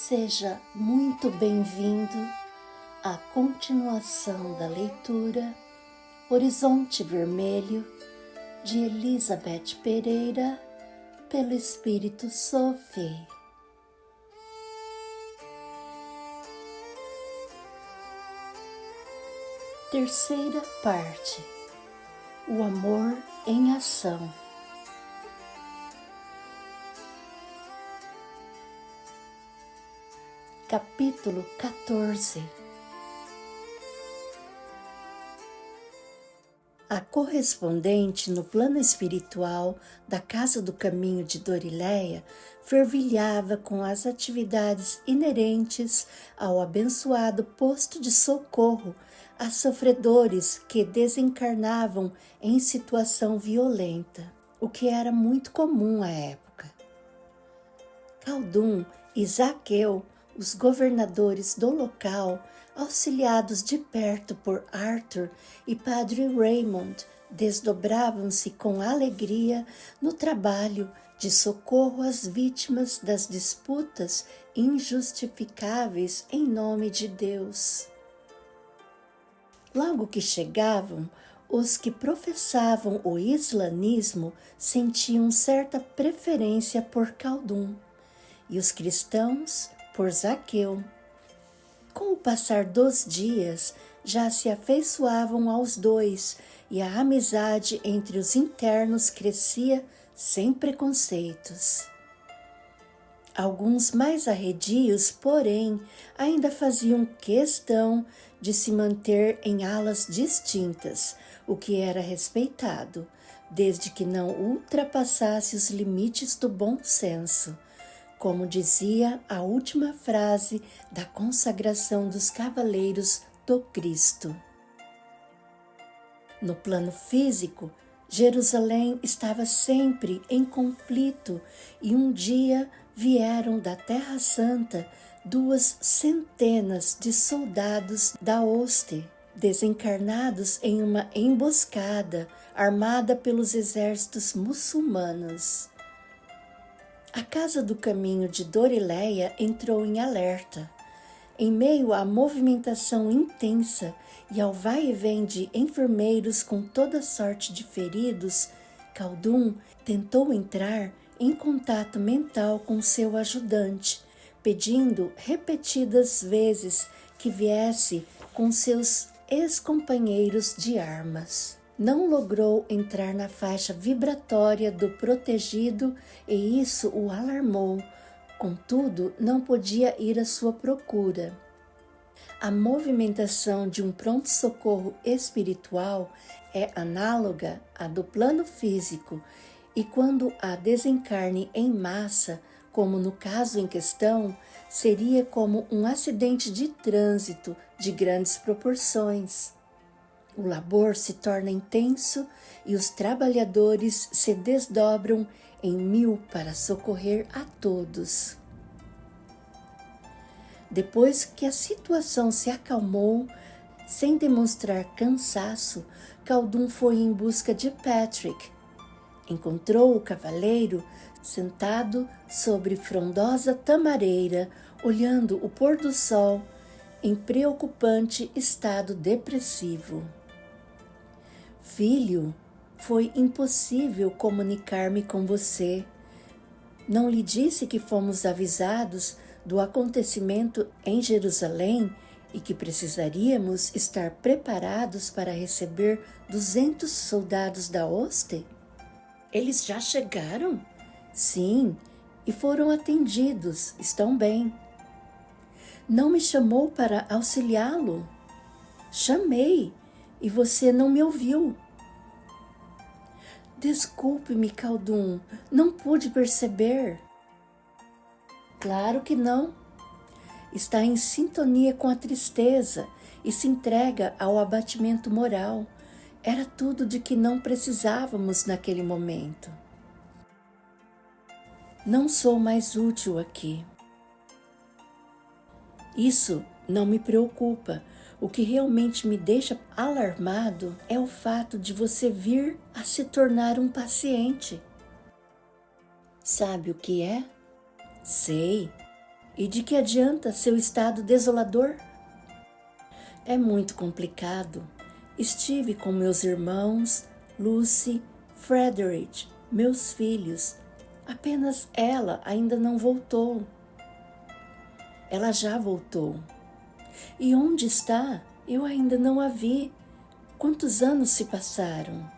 Seja muito bem-vindo à continuação da leitura Horizonte Vermelho, de Elizabeth Pereira, pelo Espírito Sophie. Terceira parte: O amor em ação. Capítulo 14. A correspondente no plano espiritual da Casa do Caminho de Dorileia fervilhava com as atividades inerentes ao abençoado posto de socorro a sofredores que desencarnavam em situação violenta, o que era muito comum à época. Khaldun e Zaqueu, os governadores do local, auxiliados de perto por Arthur e Padre Raymond, desdobravam-se com alegria no trabalho de socorro às vítimas das disputas injustificáveis em nome de Deus. Logo que chegavam, os que professavam o islamismo sentiam certa preferência por Khaldun e os cristãos por Zaqueu. Com o passar dos dias, já se afeiçoavam aos dois e a amizade entre os internos crescia sem preconceitos. Alguns mais arredios, porém, ainda faziam questão de se manter em alas distintas, o que era respeitado, desde que não ultrapassasse os limites do bom senso, como dizia a última frase da consagração dos Cavaleiros do Cristo. No plano físico, Jerusalém estava sempre em conflito e um dia vieram da Terra Santa 200 de soldados da hoste, desencarnados em uma emboscada armada pelos exércitos muçulmanos. A Casa do Caminho de Dorileia entrou em alerta. Em meio à movimentação intensa e ao vai e vem de enfermeiros com toda sorte de feridos, Khaldun tentou entrar em contato mental com seu ajudante, pedindo repetidas vezes que viesse com seus ex-companheiros de armas. Não logrou entrar na faixa vibratória do protegido e isso o alarmou. Contudo, não podia ir à sua procura. A movimentação de um pronto-socorro espiritual é análoga à do plano físico e quando há desencarne em massa, como no caso em questão, seria como um acidente de trânsito de grandes proporções. O labor se torna intenso e os trabalhadores se desdobram em 1000 para socorrer a todos. Depois que a situação se acalmou, sem demonstrar cansaço, Khaldun foi em busca de Patrick. Encontrou o cavaleiro sentado sobre frondosa tamareira, olhando o pôr do sol em preocupante estado depressivo. Filho, foi impossível comunicar-me com você. Não lhe disse que fomos avisados do acontecimento em Jerusalém e que precisaríamos estar preparados para receber 200 soldados da hoste? Eles já chegaram? Sim, e foram atendidos, estão bem. Não me chamou para auxiliá-lo? Chamei, e você não me ouviu. Desculpe-me, Khaldun, não pude perceber. Claro que não. Está em sintonia com a tristeza e se entrega ao abatimento moral. Era tudo de que não precisávamos naquele momento. Não sou mais útil aqui. Isso não me preocupa. O que realmente me deixa alarmado é o fato de você vir a se tornar um paciente. Sabe o que é? Sei. E de que adianta seu estado desolador? É muito complicado. Estive com meus irmãos, Lucy, Frederick, meus filhos. Apenas ela ainda não voltou. Ela já voltou. E onde está? Eu ainda não a vi. Quantos anos se passaram?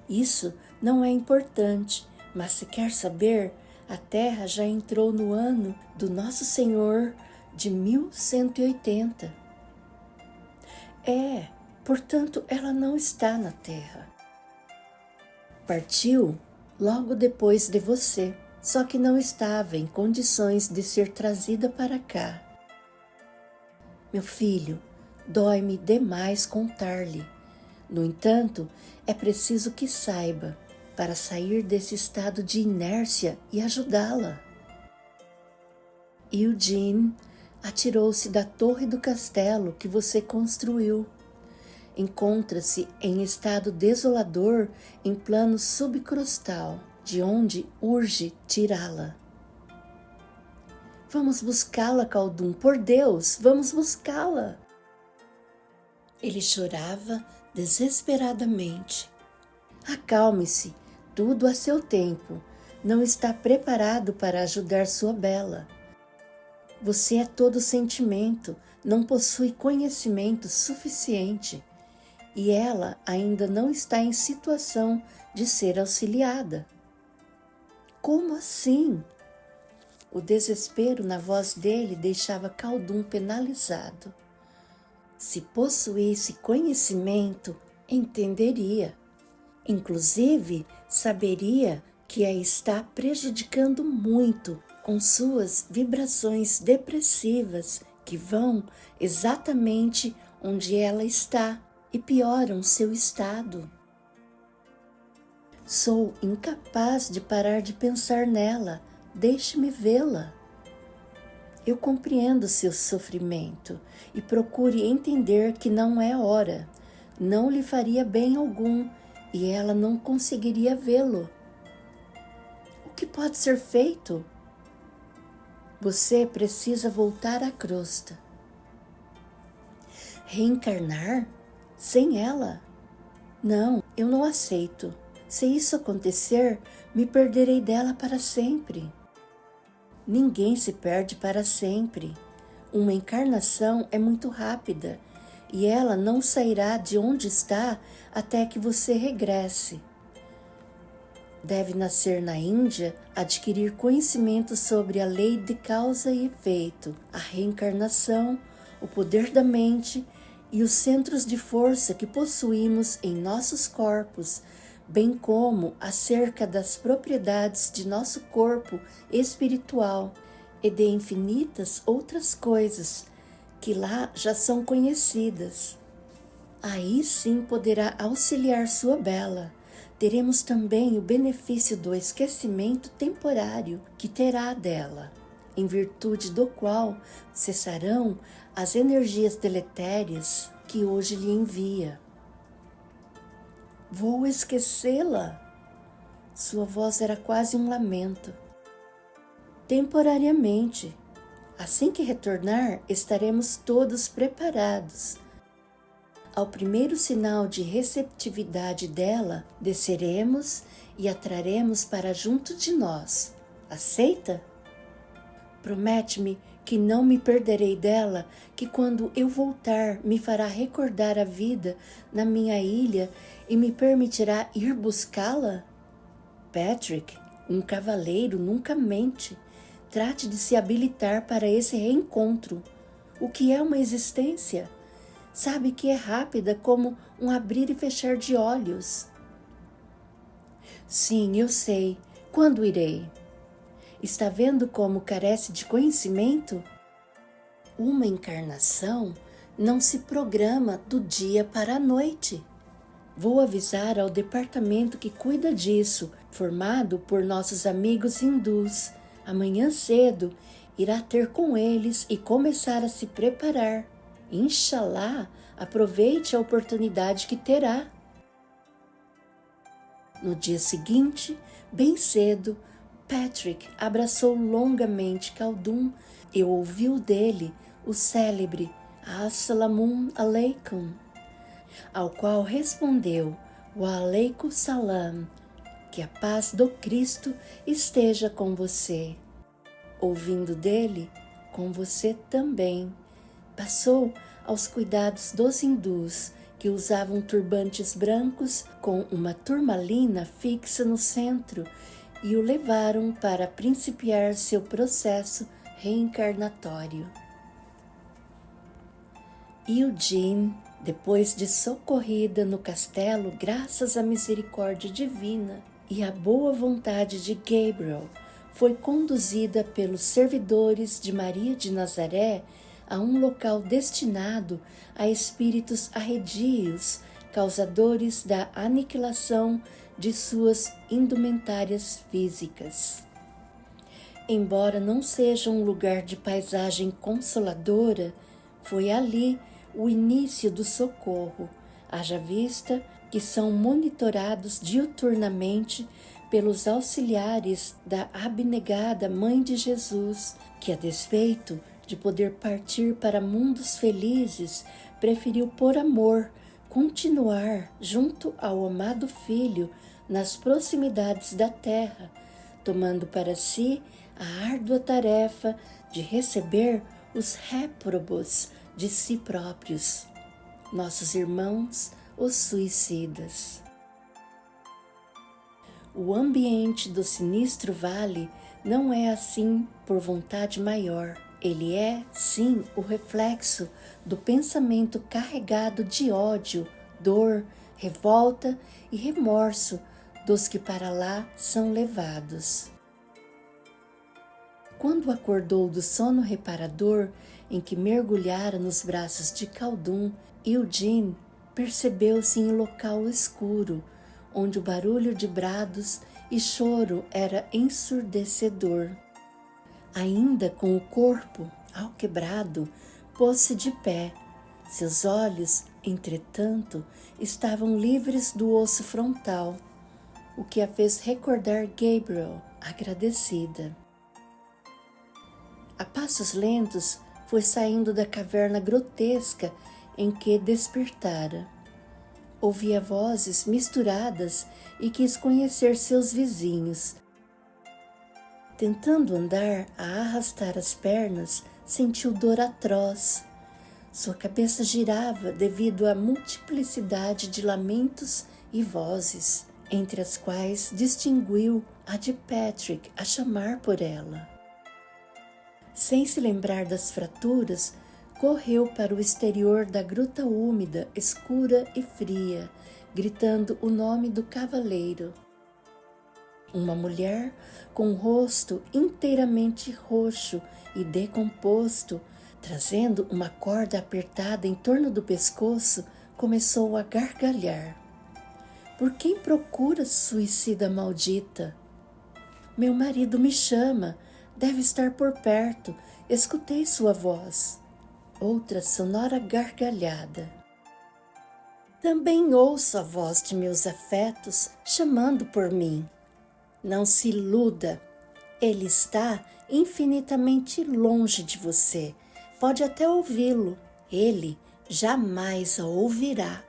Isso não é importante, mas se quer saber, a Terra já entrou no ano do Nosso Senhor de 1180. Portanto, ela não está na Terra. Partiu logo depois de você, só que não estava em condições de ser trazida para cá. Meu filho, dói-me demais contar-lhe. No entanto, é preciso que saiba para sair desse estado de inércia e ajudá-la. Eugene atirou-se da torre do castelo que você construiu. Encontra-se em estado desolador em plano subcrustal, de onde urge tirá-la. Vamos buscá-la, Khaldun, por Deus, vamos buscá-la. Ele chorava desesperadamente. Acalme-se, tudo a seu tempo. Não está preparado para ajudar sua bela. Você é todo sentimento, não possui conhecimento suficiente. E ela ainda não está em situação de ser auxiliada. Como assim? O desespero na voz dele deixava Khaldun penalizado. Se possuísse conhecimento, entenderia. Inclusive, saberia que a está prejudicando muito com suas vibrações depressivas que vão exatamente onde ela está e pioram seu estado. Sou incapaz de parar de pensar nela. Deixe-me vê-la. Eu compreendo seu sofrimento e procure entender que não é hora. Não lhe faria bem algum e ela não conseguiria vê-lo. O que pode ser feito? Você precisa voltar à crosta. Reencarnar? Sem ela? Não, eu não aceito. Se isso acontecer, me perderei dela para sempre. Ninguém se perde para sempre. Uma encarnação é muito rápida e ela não sairá de onde está até que você regresse. Deve nascer na Índia, adquirir conhecimento sobre a lei de causa e efeito, a reencarnação, o poder da mente e os centros de força que possuímos em nossos corpos, bem como acerca das propriedades de nosso corpo espiritual e de infinitas outras coisas que lá já são conhecidas. Aí sim poderá auxiliar sua bela. Teremos também o benefício do esquecimento temporário que terá dela, em virtude do qual cessarão as energias deletérias que hoje lhe envia. Vou esquecê-la. Sua voz era quase um lamento. Temporariamente. Assim que retornar, estaremos todos preparados. Ao primeiro sinal de receptividade dela, desceremos e a traremos para junto de nós. Aceita? Promete-me que não me perderei dela, que quando eu voltar me fará recordar a vida na minha ilha e me permitirá ir buscá-la? Patrick, um cavaleiro nunca mente. Trate de se habilitar para esse reencontro. O que é uma existência? Sabe que é rápida como um abrir e fechar de olhos. Sim, eu sei. Quando irei? Está vendo como carece de conhecimento? Uma encarnação não se programa do dia para a noite. Vou avisar ao departamento que cuida disso, formado por nossos amigos hindus. Amanhã cedo irá ter com eles e começar a se preparar. Inshallah, aproveite a oportunidade que terá. No dia seguinte, bem cedo, Patrick abraçou longamente Khaldun e ouviu dele o célebre Assalamu alaikum, ao qual respondeu Wa alaikum salam, que a paz do Cristo esteja com você. Ouvindo dele, com você também. Passou aos cuidados dos hindus, que usavam turbantes brancos com uma turmalina fixa no centro, e o levaram para principiar seu processo reencarnatório. Eugene, depois de socorrida no castelo graças à misericórdia divina e à boa vontade de Gabriel, foi conduzida pelos servidores de Maria de Nazaré a um local destinado a espíritos arredios, causadores da aniquilação de suas indumentárias físicas. Embora não seja um lugar de paisagem consoladora, foi ali o início do socorro, haja vista que são monitorados diuturnamente pelos auxiliares da abnegada Mãe de Jesus, que, a despeito de poder partir para mundos felizes, preferiu por amor continuar junto ao amado Filho nas proximidades da terra, tomando para si a árdua tarefa de receber os réprobos de si próprios, nossos irmãos, os suicidas. O ambiente do sinistro vale não é assim por vontade maior. Ele é, sim, o reflexo do pensamento carregado de ódio, dor, revolta e remorso dos que para lá são levados. Quando acordou do sono reparador em que mergulhara nos braços de Khaldun, Eugene percebeu-se em local escuro, onde o barulho de brados e choro era ensurdecedor. Ainda com o corpo alquebrado, pôs-se de pé. Seus olhos, entretanto, estavam livres do osso frontal, o que a fez recordar Gabriel, agradecida. A passos lentos, foi saindo da caverna grotesca em que despertara. Ouvia vozes misturadas e quis conhecer seus vizinhos. Tentando andar a arrastar as pernas, sentiu dor atroz. Sua cabeça girava devido à multiplicidade de lamentos e vozes, entre as quais distinguiu a de Patrick a chamar por ela. Sem se lembrar das fraturas, correu para o exterior da gruta úmida, escura e fria, gritando o nome do cavaleiro. Uma mulher com o rosto inteiramente roxo e decomposto, trazendo uma corda apertada em torno do pescoço, começou a gargalhar. Por quem procura, suicida maldita? Meu marido me chama, deve estar por perto, escutei sua voz. Outra sonora gargalhada. Também ouço a voz de meus afetos chamando por mim. Não se iluda, ele está infinitamente longe de você. Pode até ouvi-lo, ele jamais a ouvirá.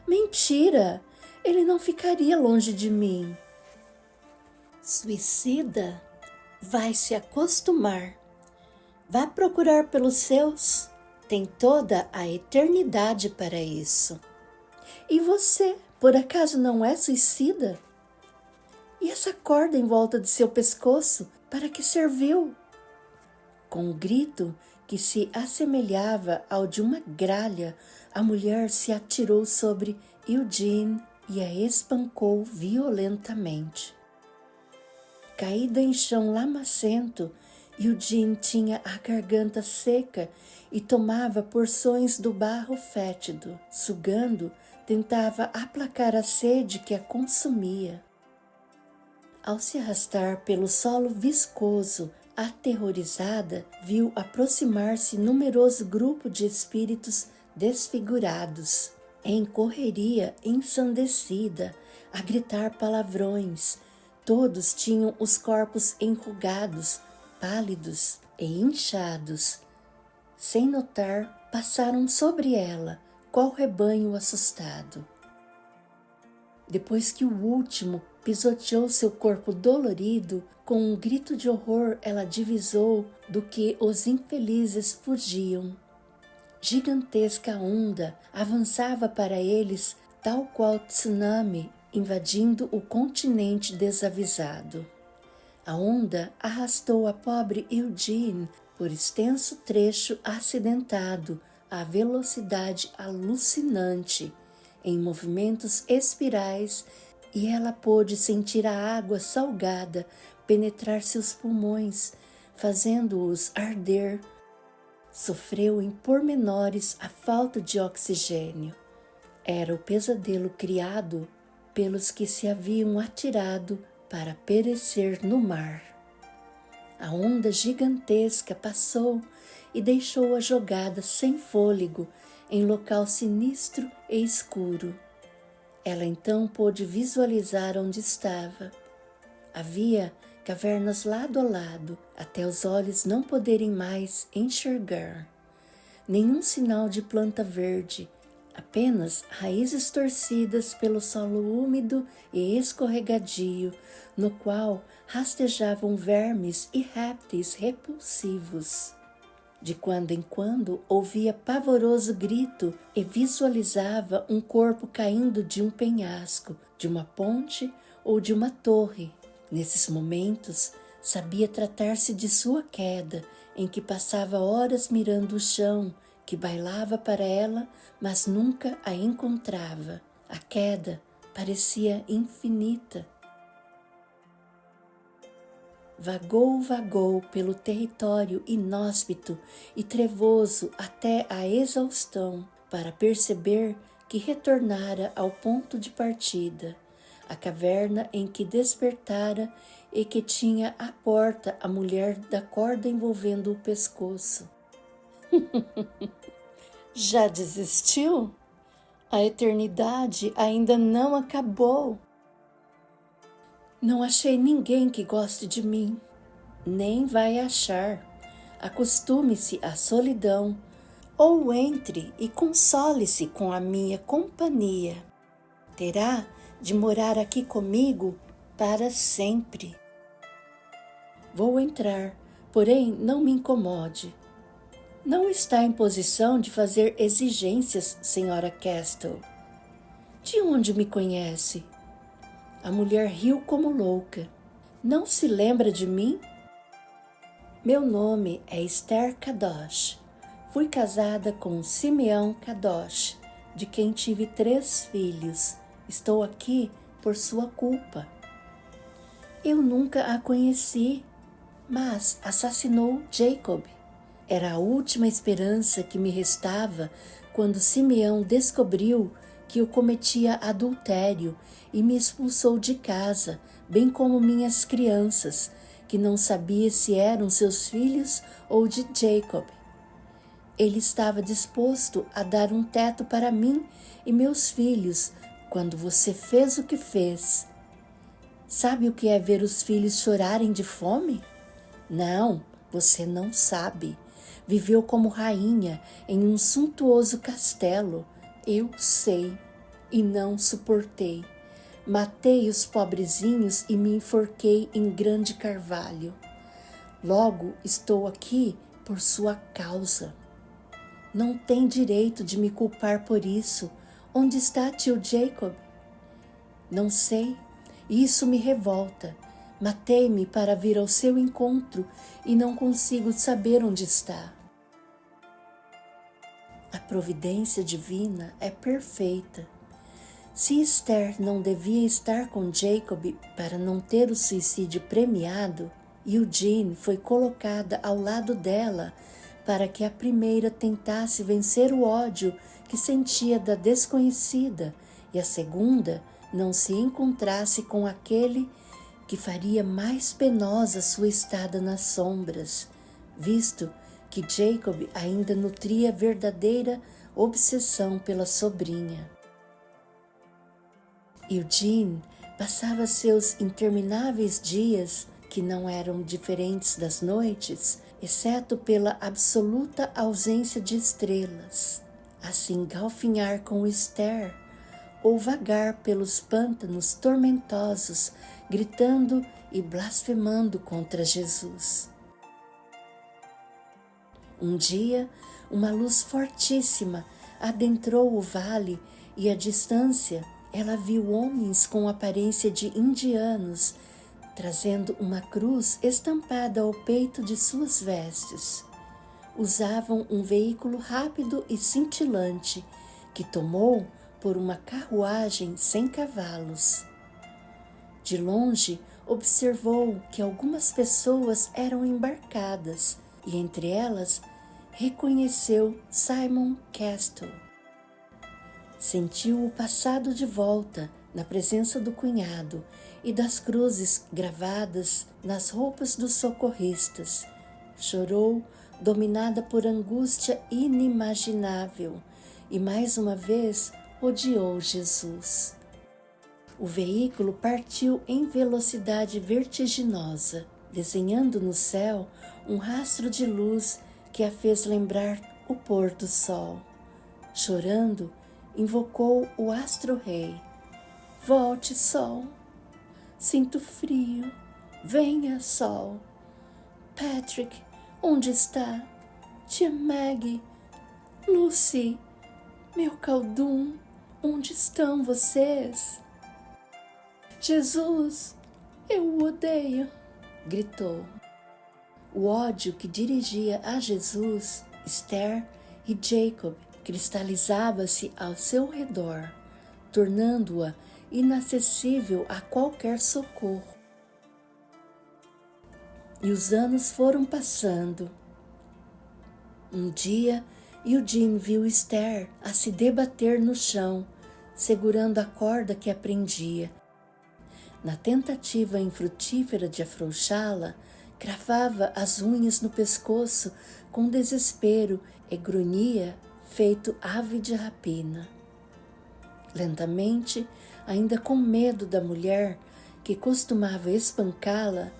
Mentira, ele não ficaria longe de mim. Suicida, vai se acostumar. Vá procurar pelos seus, tem toda a eternidade para isso. E você, por acaso não é suicida? E essa corda em volta de seu pescoço, para que serviu? Com um grito que se assemelhava ao de uma gralha, a mulher se atirou sobre Eugene e a espancou violentamente. Caída em chão lamacento, Eugene tinha a garganta seca e tomava porções do barro fétido. Sugando, tentava aplacar a sede que a consumia. Ao se arrastar pelo solo viscoso, aterrorizada, viu aproximar-se numeroso grupo de espíritos desfigurados. Em correria ensandecida, a gritar palavrões, Todos tinham os corpos enrugados, pálidos e inchados. Sem notar, passaram sobre ela, qual rebanho assustado. Depois que o último pisoteou seu corpo dolorido, com um grito de horror ela divisou do que os infelizes fugiam. Gigantesca onda avançava para eles, tal qual tsunami invadindo o continente desavisado. A onda arrastou a pobre Eugene por extenso trecho acidentado a velocidade alucinante, em movimentos espirais, e ela pôde sentir a água salgada penetrar seus pulmões, fazendo-os arder. Sofreu em pormenores a falta de oxigênio. Era o pesadelo criado pelos que se haviam atirado para perecer no mar. A onda gigantesca passou e deixou-a jogada sem fôlego em local sinistro e escuro. Ela então pôde visualizar onde estava. Havia cavernas lado a lado, até os olhos não poderem mais enxergar. Nenhum sinal de planta verde, apenas raízes torcidas pelo solo úmido e escorregadio, no qual rastejavam vermes e répteis repulsivos. De quando em quando ouvia pavoroso grito e visualizava um corpo caindo de um penhasco, de uma ponte ou de uma torre. Nesses momentos, sabia tratar-se de sua queda, em que passava horas mirando o chão, que bailava para ela, mas nunca a encontrava. A queda parecia infinita. Vagou pelo território inóspito e trevoso até a exaustão, para perceber que retornara ao ponto de partida, a caverna em que despertara e que tinha à porta a mulher da corda envolvendo o pescoço. Já desistiu? A eternidade ainda não acabou. Não achei ninguém que goste de mim, nem vai achar. Acostume-se à solidão, ou entre e console-se com a minha companhia. Terá de morar aqui comigo para sempre. Vou entrar, porém não me incomode. Não está em posição de fazer exigências, Sra. Castle. De onde me conhece? A mulher riu como louca. Não se lembra de mim? Meu nome é Esther Kadosh. Fui casada com Simeão Kadosh, de quem tive 3 filhos. Estou aqui por sua culpa. Eu nunca a conheci, mas assassinou Jacob. Era a última esperança que me restava quando Simeão descobriu que eu cometia adultério e me expulsou de casa, bem como minhas crianças, que não sabia se eram seus filhos ou de Jacob. Ele estava disposto a dar um teto para mim e meus filhos quando você fez o que fez. Sabe o que é ver os filhos chorarem de fome? Não, você não sabe. Viveu como rainha em um suntuoso castelo. Eu sei e não suportei. Matei os pobrezinhos e me enforquei em grande carvalho. Logo estou aqui por sua causa. Não tem direito de me culpar por isso. Onde está tio Jacob? Não sei. Isso me revolta. Matei-me para vir ao seu encontro e não consigo saber onde está. A providência divina é perfeita. Se Esther não devia estar com Jacob para não ter o suicídio premiado, Eugene foi colocada ao lado dela para que a primeira tentasse vencer o ódio que sentia da desconhecida e a segunda não se encontrasse com aquele que faria mais penosa sua estada nas sombras, visto que Jacob ainda nutria verdadeira obsessão pela sobrinha. Eugene passava seus intermináveis dias, que não eram diferentes das noites, exceto pela absoluta ausência de estrelas, a se engalfinhar com Esther, ou vagar pelos pântanos tormentosos, gritando e blasfemando contra Jesus. Um dia, uma luz fortíssima adentrou o vale e, à distância, ela viu homens com aparência de indianos, trazendo uma cruz estampada ao peito de suas vestes. Usavam um veículo rápido e cintilante, que tomou por uma carruagem sem cavalos. De longe, observou que algumas pessoas eram embarcadas e, entre elas, reconheceu Simon Castle. Sentiu o passado de volta na presença do cunhado e das cruzes gravadas nas roupas dos socorristas. Chorou, dominada por angústia inimaginável, e mais uma vez odiou Jesus. O veículo partiu em velocidade vertiginosa, desenhando no céu um rastro de luz que a fez lembrar o pôr do sol. Chorando, invocou o astro-rei. Volte, sol. Sinto frio. Venha, sol. Patrick, onde está? Tia Maggie. Lucy, meu Caldum, onde estão vocês? Jesus, eu o odeio, gritou. O ódio que dirigia a Jesus, Esther e Jacob cristalizava-se ao seu redor, tornando-a inacessível a qualquer socorro. E os anos foram passando. Um dia, Eugene viu Esther a se debater no chão, segurando a corda que a prendia. Na tentativa infrutífera de afrouxá-la, cravava as unhas no pescoço com desespero e grunhia, feito ave de rapina. Lentamente, ainda com medo da mulher que costumava espancá-la,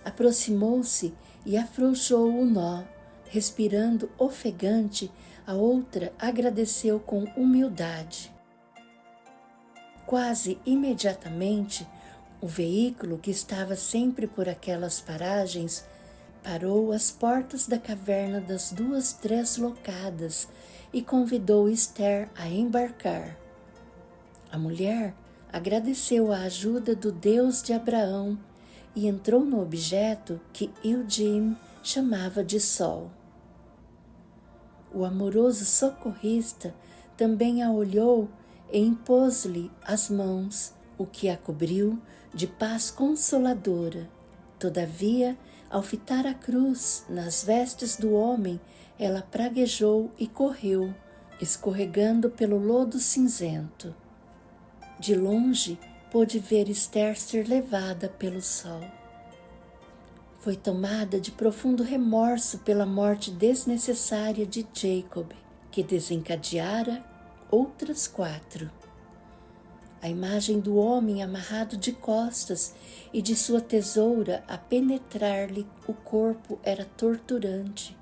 aproximou-se e afrouxou o nó. Respirando ofegante, a outra agradeceu com humildade. Quase imediatamente, o veículo, que estava sempre por aquelas paragens, parou às portas da caverna das duas treslocadas e convidou Esther a embarcar. A mulher agradeceu a ajuda do Deus de Abraão e entrou no objeto que Eugene chamava de sol. O amoroso socorrista também a olhou e impôs-lhe as mãos, o que a cobriu de paz consoladora. Todavia, ao fitar a cruz nas vestes do homem, ela praguejou e correu, escorregando pelo lodo cinzento. De longe, pôde ver Esther ser levada pelo sol. Foi tomada de profundo remorso pela morte desnecessária de Jacob, que desencadeara outras 4. A imagem do homem amarrado de costas e de sua tesoura a penetrar-lhe o corpo era torturante.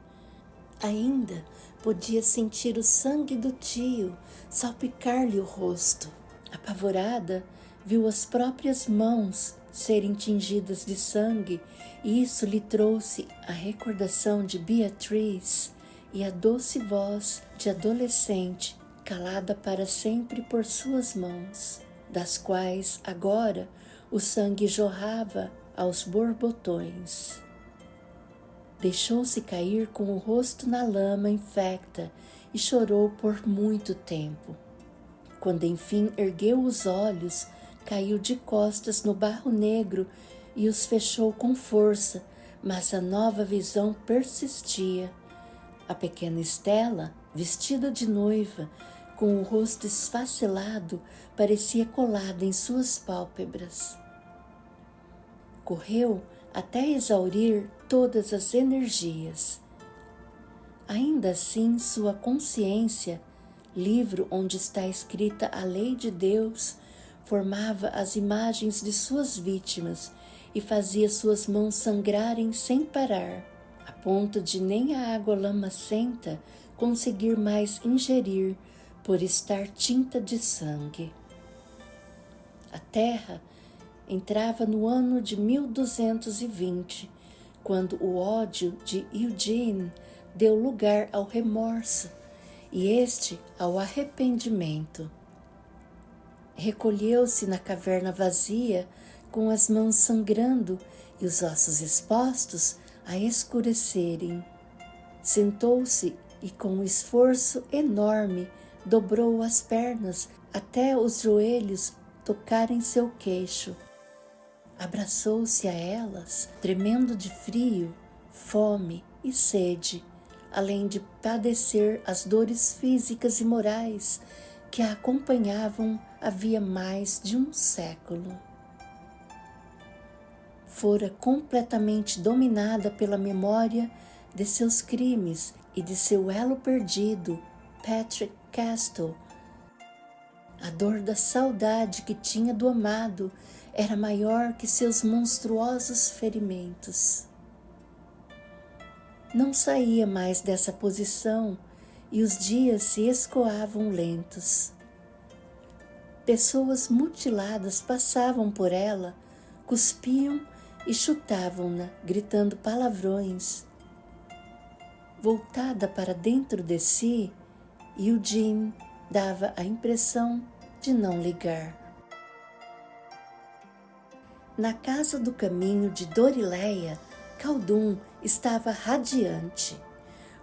Ainda podia sentir o sangue do tio salpicar-lhe o rosto. Apavorada, viu as próprias mãos serem tingidas de sangue, e isso lhe trouxe a recordação de Beatriz e a doce voz de adolescente calada para sempre por suas mãos, das quais agora o sangue jorrava aos borbotões. Deixou-se cair com o rosto na lama infecta e chorou por muito tempo. Quando enfim ergueu os olhos, caiu de costas no barro negro e os fechou com força, mas a nova visão persistia. A pequena Estela, vestida de noiva, com o rosto esfacelado, parecia colada em suas pálpebras. Correu até exaurir todas as energias. Ainda assim, sua consciência, livro onde está escrita a lei de Deus, formava as imagens de suas vítimas e fazia suas mãos sangrarem sem parar, a ponto de nem a água lamacenta conseguir mais ingerir por estar tinta de sangue. A terra entrava no ano de 1220, quando o ódio de Eugene deu lugar ao remorso e este ao arrependimento. Recolheu-se na caverna vazia, com as mãos sangrando e os ossos expostos a escurecerem. Sentou-se e, com um esforço enorme, dobrou as pernas até os joelhos tocarem seu queixo. Abraçou-se a elas, tremendo de frio, fome e sede, além de padecer as dores físicas e morais que a acompanhavam havia mais de um século. Fora completamente dominada pela memória de seus crimes e de seu elo perdido, Patrick Castle. A dor da saudade que tinha do amado era maior que seus monstruosos ferimentos. Não saía mais dessa posição e os dias se escoavam lentos. Pessoas mutiladas passavam por ela, cuspiam e chutavam-na, gritando palavrões. Voltada para dentro de si, Eugene dava a impressão de não ligar. Na casa do caminho de Dorileia, Khaldun estava radiante.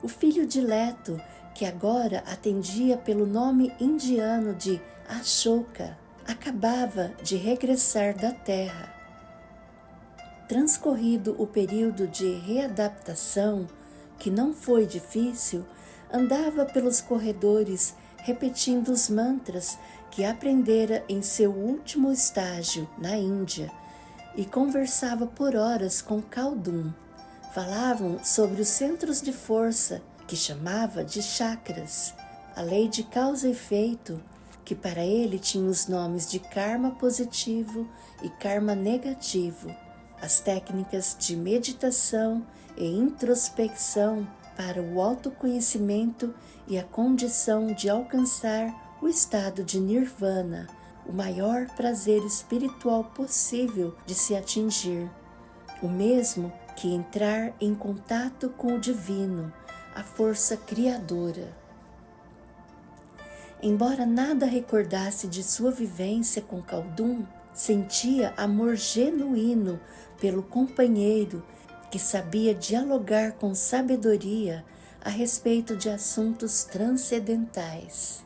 O filho dileto, que agora atendia pelo nome indiano de Ashoka, acabava de regressar da terra. Transcorrido o período de readaptação, que não foi difícil, andava pelos corredores repetindo os mantras que aprendera em seu último estágio na Índia e conversava por horas com Khaldun. Falavam sobre os centros de força, que chamava de chakras, a lei de causa e efeito, que para ele tinha os nomes de karma positivo e karma negativo, as técnicas de meditação e introspecção para o autoconhecimento e a condição de alcançar o estado de nirvana, o maior prazer espiritual possível de se atingir, o mesmo que entrar em contato com o divino, a força criadora. Embora nada recordasse de sua vivência com Khaldun, sentia amor genuíno pelo companheiro que sabia dialogar com sabedoria a respeito de assuntos transcendentais.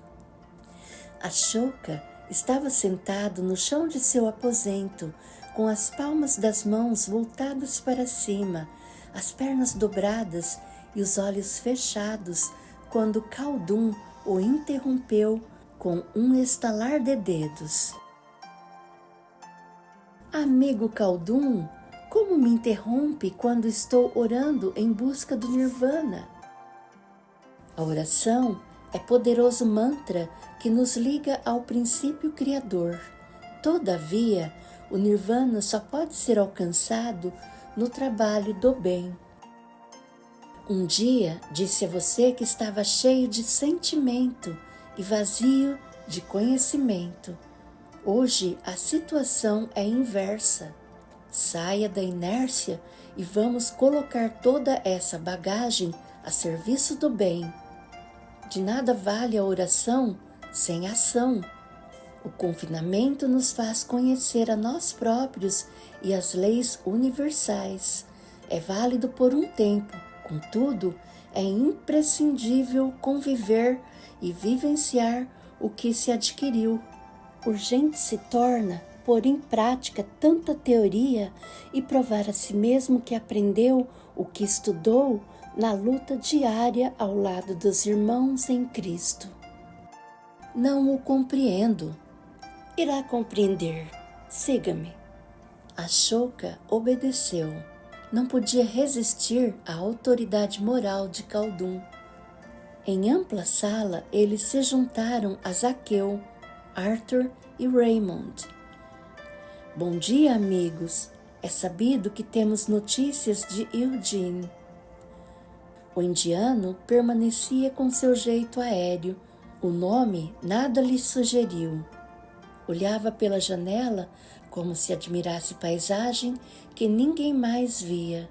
Ashoka estava sentado no chão de seu aposento, com as palmas das mãos voltadas para cima, as pernas dobradas e os olhos fechados, quando Khaldun o interrompeu com um estalar de dedos. Amigo Khaldun, como me interrompe quando estou orando em busca do Nirvana? A oração é poderoso mantra que nos liga ao princípio criador. Todavia, o Nirvana só pode ser alcançado no trabalho do bem. Um dia disse a você que estava cheio de sentimento e vazio de conhecimento. Hoje a situação é inversa. Saia da inércia e vamos colocar toda essa bagagem a serviço do bem. De nada vale a oração sem ação. O confinamento nos faz conhecer a nós próprios e as leis universais. É válido por um tempo, contudo, é imprescindível conviver e vivenciar o que se adquiriu. Urgente se torna pôr em prática tanta teoria e provar a si mesmo que aprendeu o que estudou na luta diária ao lado dos irmãos em Cristo. Não o compreendo. Irá compreender. Siga-me. Ashoka obedeceu. Não podia resistir à autoridade moral de Khaldun. Em ampla sala, eles se juntaram a Zaqueu, Arthur e Raymond. Bom dia, amigos. É sabido que temos notícias de Eugene. O indiano permanecia com seu jeito aéreo. O nome nada lhe sugeriu. Olhava pela janela como se admirasse paisagem que ninguém mais via.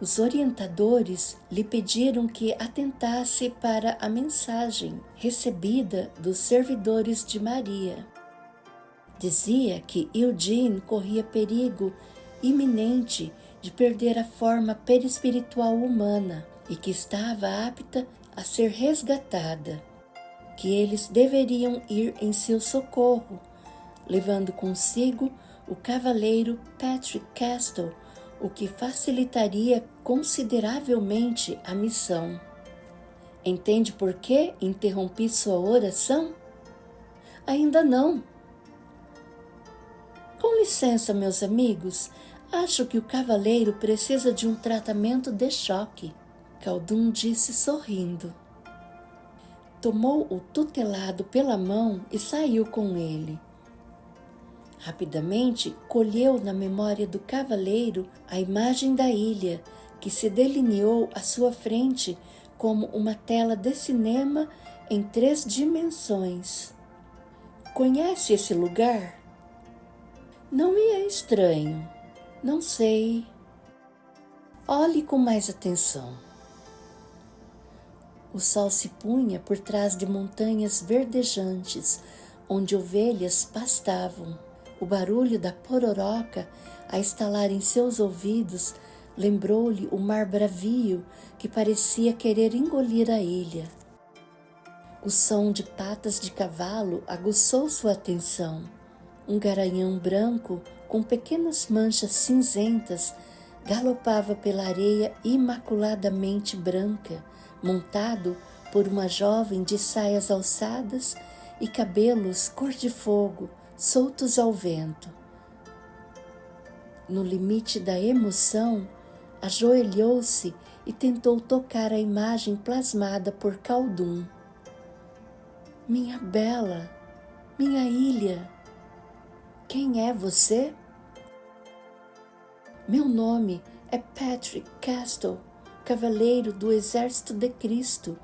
Os orientadores lhe pediram que atentasse para a mensagem recebida dos servidores de Maria. Dizia que Eugene corria perigo iminente de perder a forma perispiritual humana e que estava apta a ser resgatada, que eles deveriam ir em seu socorro, levando consigo o cavaleiro Patrick Castle, o que facilitaria consideravelmente a missão. Entende por que interrompi sua oração? Ainda não. Com licença, meus amigos, acho que o cavaleiro precisa de um tratamento de choque, Khaldun disse sorrindo. Tomou o tutelado pela mão e saiu com ele. Rapidamente colheu na memória do cavaleiro a imagem da ilha, que se delineou à sua frente como uma tela de cinema em 3 dimensões. Conhece esse lugar? Não me é estranho. Não sei. Olhe com mais atenção. O sol se punha por trás de montanhas verdejantes, onde ovelhas pastavam. O barulho da pororoca a estalar em seus ouvidos lembrou-lhe o mar bravio que parecia querer engolir a ilha. O som de patas de cavalo aguçou sua atenção. Um garanhão branco com pequenas manchas cinzentas galopava pela areia imaculadamente branca, montado por uma jovem de saias alçadas e cabelos cor de fogo, soltos ao vento. No limite da emoção, ajoelhou-se e tentou tocar a imagem plasmada por Khaldun. Minha bela, minha ilha, quem é você? Meu nome é Patrick Castle, cavaleiro do Exército de Cristo,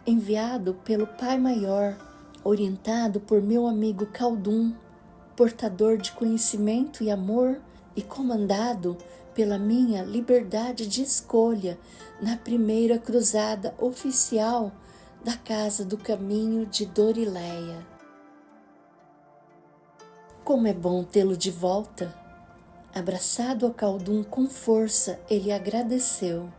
enviado pelo Pai Maior, orientado por meu amigo Khaldun, portador de conhecimento e amor e comandado pela minha liberdade de escolha na primeira cruzada oficial da Casa do Caminho de Dorileia. Como é bom tê-lo de volta! Abraçado a Khaldun com força, ele agradeceu.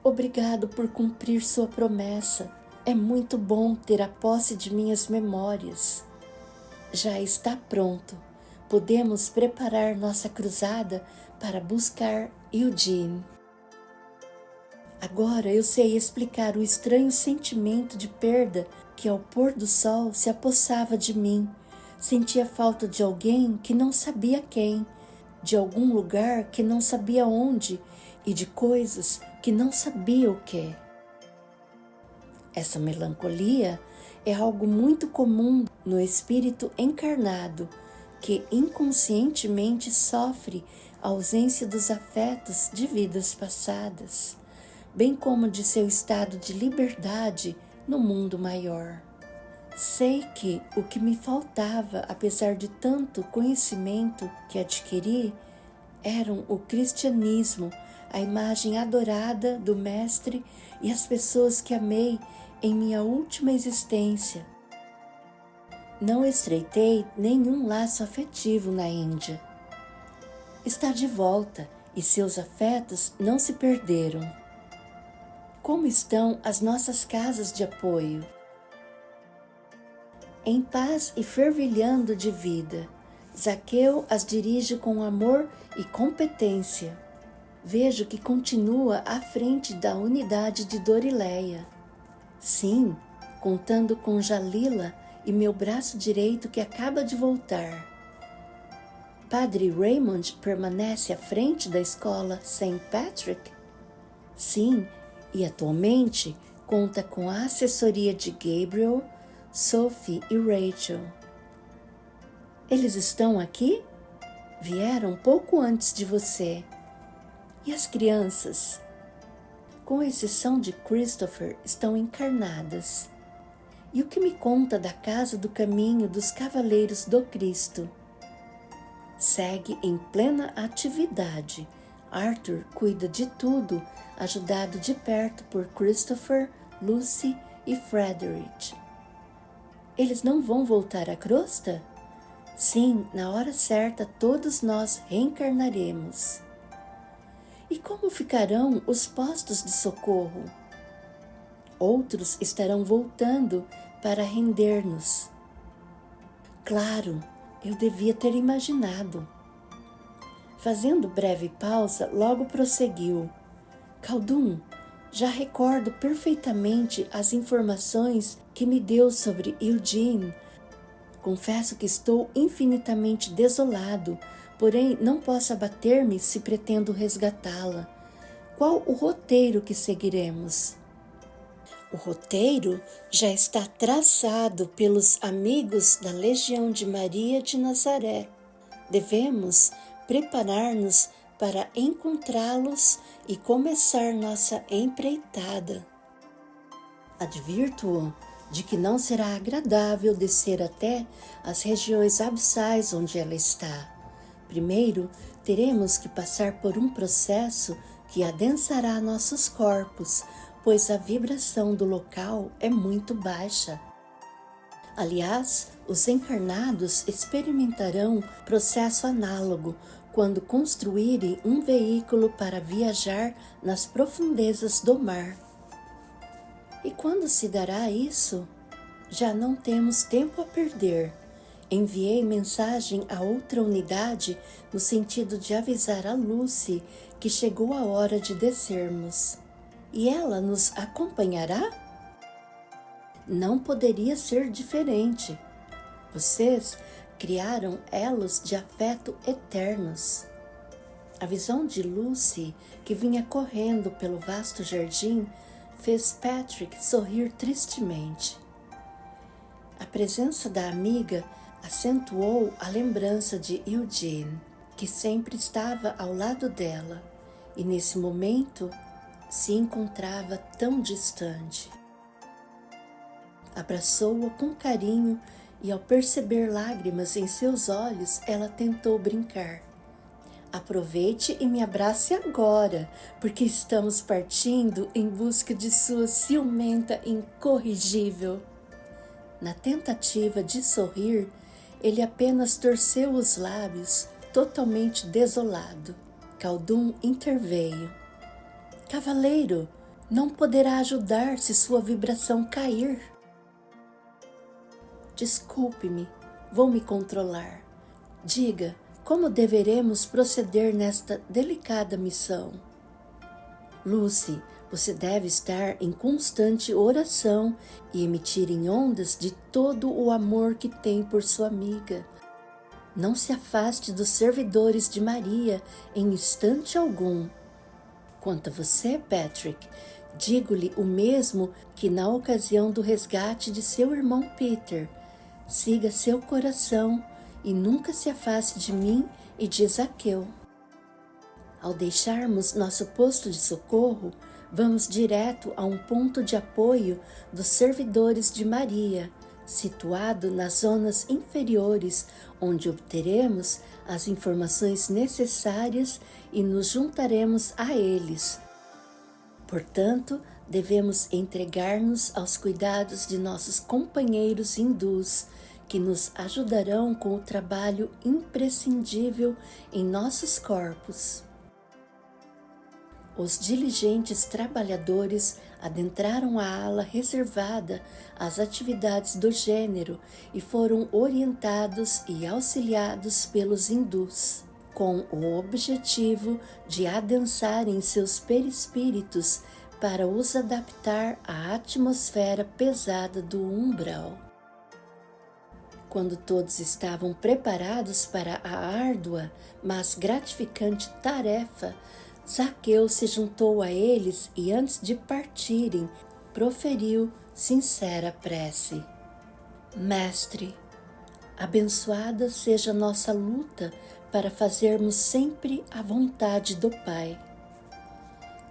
Obrigado por cumprir sua promessa. É muito bom ter a posse de minhas memórias. Já está pronto. Podemos preparar nossa cruzada para buscar Eugene. Agora eu sei explicar o estranho sentimento de perda que ao pôr do sol se apossava de mim. Sentia falta de alguém que não sabia quem, de algum lugar que não sabia onde e de coisas que não sabia o que. Essa melancolia é algo muito comum no espírito encarnado, que inconscientemente sofre a ausência dos afetos de vidas passadas, bem como de seu estado de liberdade no mundo maior. Sei que o que me faltava, apesar de tanto conhecimento que adquiri, eram o cristianismo, a imagem adorada do Mestre e as pessoas que amei em minha última existência. Não estreitei nenhum laço afetivo na Índia. Está de volta e seus afetos não se perderam. Como estão as nossas casas de apoio? Em paz e fervilhando de vida, Zaqueu as dirige com amor e competência. Vejo que continua à frente da unidade de Dorileia. Sim, contando com Jalila e meu braço direito que acaba de voltar. Padre Raymond permanece à frente da escola St. Patrick? Sim, e atualmente conta com a assessoria de Gabriel, Sophie e Rachel. Eles estão aqui? Vieram pouco antes de você. E as crianças? Com exceção de Christopher, estão encarnadas. E o que me conta da Casa do Caminho dos Cavaleiros do Cristo? Segue em plena atividade. Arthur cuida de tudo, ajudado de perto por Christopher, Lucy e Frederick. Eles não vão voltar à crosta? Sim, na hora certa todos nós reencarnaremos. E como ficarão os postos de socorro? Outros estarão voltando para render-nos. Claro, eu devia ter imaginado. Fazendo breve pausa, logo prosseguiu. Khaldun, já recordo perfeitamente as informações que me deu sobre Eugene. Confesso que estou infinitamente desolado, porém não posso abater-me se pretendo resgatá-la. Qual o roteiro que seguiremos? O roteiro já está traçado pelos amigos da Legião de Maria de Nazaré. Devemos preparar-nos para encontrá-los e começar nossa empreitada. Advirto-o de que não será agradável descer até as regiões abissais onde ela está. Primeiro, teremos que passar por um processo que adensará nossos corpos, pois a vibração do local é muito baixa. Aliás, os encarnados experimentarão processo análogo quando construírem um veículo para viajar nas profundezas do mar. E quando se dará isso? Já não temos tempo a perder. Enviei mensagem a outra unidade no sentido de avisar a Lucy que chegou a hora de descermos. E ela nos acompanhará? Não poderia ser diferente. Vocês criaram elos de afeto eternos. A visão de Lucy, que vinha correndo pelo vasto jardim, fez Patrick sorrir tristemente. A presença da amiga acentuou a lembrança de Eugene, que sempre estava ao lado dela, e nesse momento se encontrava tão distante. Abraçou-a com carinho e, ao perceber lágrimas em seus olhos, ela tentou brincar. Aproveite e me abrace agora, porque estamos partindo em busca de sua ciumenta incorrigível. Na tentativa de sorrir, ele apenas torceu os lábios, totalmente desolado. Khaldun interveio. Cavaleiro, não poderá ajudar se sua vibração cair. Desculpe-me, vou me controlar. Diga, como deveremos proceder nesta delicada missão? Lucy, você deve estar em constante oração e emitir em ondas de todo o amor que tem por sua amiga. Não se afaste dos servidores de Maria em instante algum. Quanto a você, Patrick, digo-lhe o mesmo que na ocasião do resgate de seu irmão Peter. Siga seu coração e nunca se afaste de mim e de Zaqueu. Ao deixarmos nosso posto de socorro, vamos direto a um ponto de apoio dos servidores de Maria, situado nas zonas inferiores, onde obteremos as informações necessárias e nos juntaremos a eles. Portanto, devemos entregar-nos aos cuidados de nossos companheiros hindus, que nos ajudarão com o trabalho imprescindível em nossos corpos. Os diligentes trabalhadores adentraram a ala reservada às atividades do gênero e foram orientados e auxiliados pelos hindus, com o objetivo de adensarem seus perispíritos para os adaptar à atmosfera pesada do umbral. Quando todos estavam preparados para a árdua, mas gratificante tarefa, Zaqueu se juntou a eles e, antes de partirem, proferiu sincera prece. Mestre, abençoada seja a nossa luta para fazermos sempre a vontade do Pai.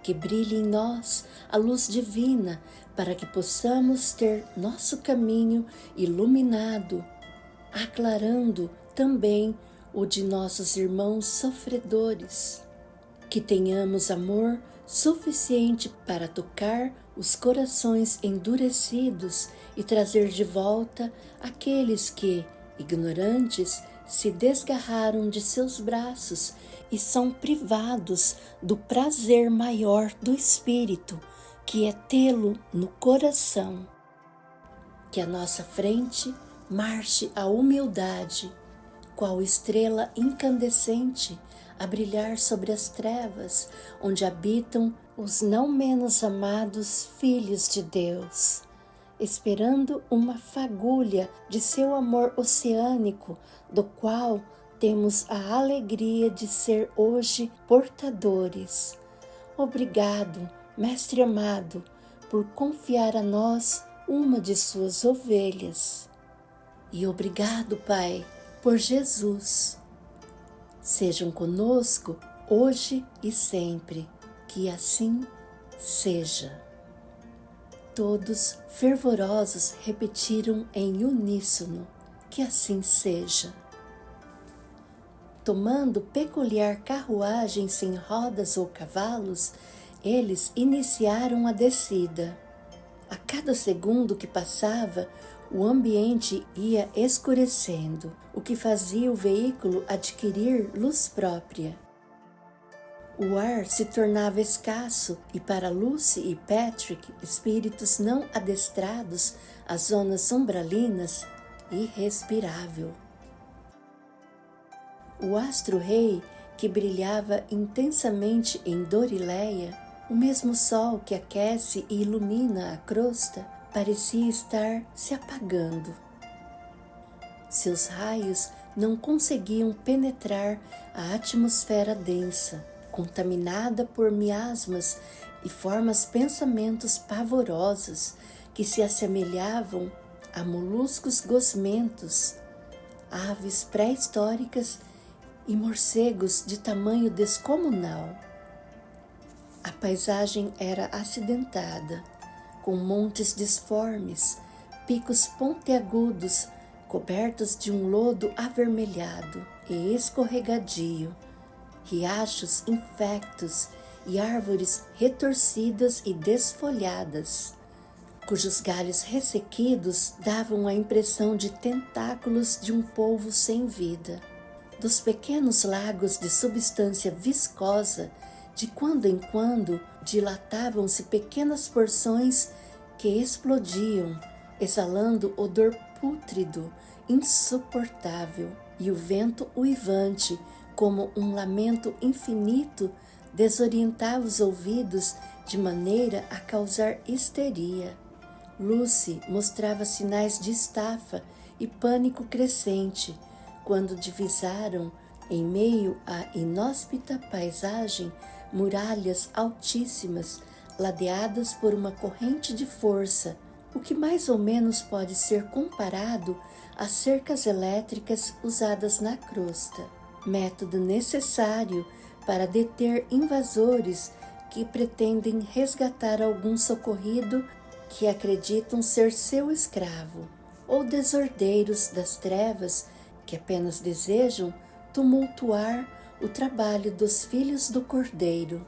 Que brilhe em nós a luz divina para que possamos ter nosso caminho iluminado, aclarando também o de nossos irmãos sofredores. Que tenhamos amor suficiente para tocar os corações endurecidos e trazer de volta aqueles que, ignorantes, se desgarraram de seus braços e são privados do prazer maior do Espírito, que é tê-lo no coração. Que à nossa frente marche a humildade, qual estrela incandescente a brilhar sobre as trevas, onde habitam os não menos amados filhos de Deus, esperando uma fagulha de seu amor oceânico, do qual temos a alegria de ser hoje portadores. Obrigado, Mestre amado, por confiar a nós uma de suas ovelhas. E obrigado, Pai, por Jesus. Sejam conosco hoje e sempre, que assim seja. Todos fervorosos repetiram em uníssono, que assim seja. Tomando peculiar carruagem sem rodas ou cavalos, eles iniciaram a descida. A cada segundo que passava, o ambiente ia escurecendo, o que fazia o veículo adquirir luz própria. O ar se tornava escasso e para Lucy e Patrick, espíritos não adestrados às zonas umbralinas, irrespirável. O astro-rei, que brilhava intensamente em Dorileia, o mesmo sol que aquece e ilumina a crosta, parecia estar se apagando. Seus raios não conseguiam penetrar a atmosfera densa, contaminada por miasmas e formas pensamentos pavorosos que se assemelhavam a moluscos gosmentos, aves pré-históricas e morcegos de tamanho descomunal. A paisagem era acidentada, com montes disformes, picos pontiagudos cobertos de um lodo avermelhado e escorregadio, riachos infectos e árvores retorcidas e desfolhadas, cujos galhos ressequidos davam a impressão de tentáculos de um polvo sem vida. Dos pequenos lagos de substância viscosa, de quando em quando dilatavam-se pequenas porções que explodiam, exalando odor pútrido, insuportável, e o vento uivante, como um lamento infinito, desorientava os ouvidos de maneira a causar histeria. Lucy mostrava sinais de estafa e pânico crescente quando divisaram, em meio à inóspita paisagem, muralhas altíssimas, ladeadas por uma corrente de força, o que mais ou menos pode ser comparado às cercas elétricas usadas na crosta, método necessário para deter invasores que pretendem resgatar algum socorrido que acreditam ser seu escravo, ou desordeiros das trevas que apenas desejam tumultuar o trabalho dos filhos do Cordeiro.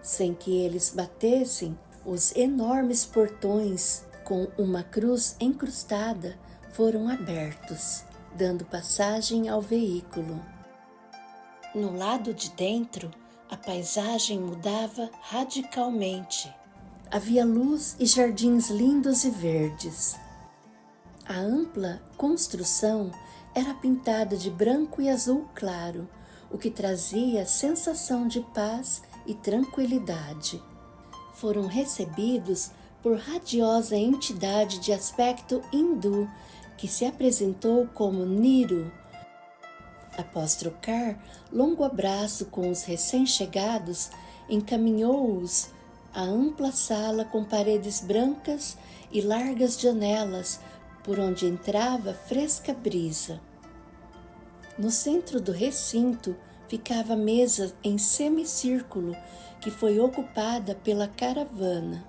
Sem que eles batessem, os enormes portões com uma cruz encrustada foram abertos, dando passagem ao veículo. No lado de dentro, a paisagem mudava radicalmente. Havia luz e jardins lindos e verdes. A ampla construção era pintada de branco e azul claro, o que trazia sensação de paz e tranquilidade. Foram recebidos por radiosa entidade de aspecto hindu, que se apresentou como Niru. Após trocar longo abraço com os recém-chegados, encaminhou-os à ampla sala com paredes brancas e largas janelas por onde entrava fresca brisa. No centro do recinto ficava a mesa em semicírculo que foi ocupada pela caravana.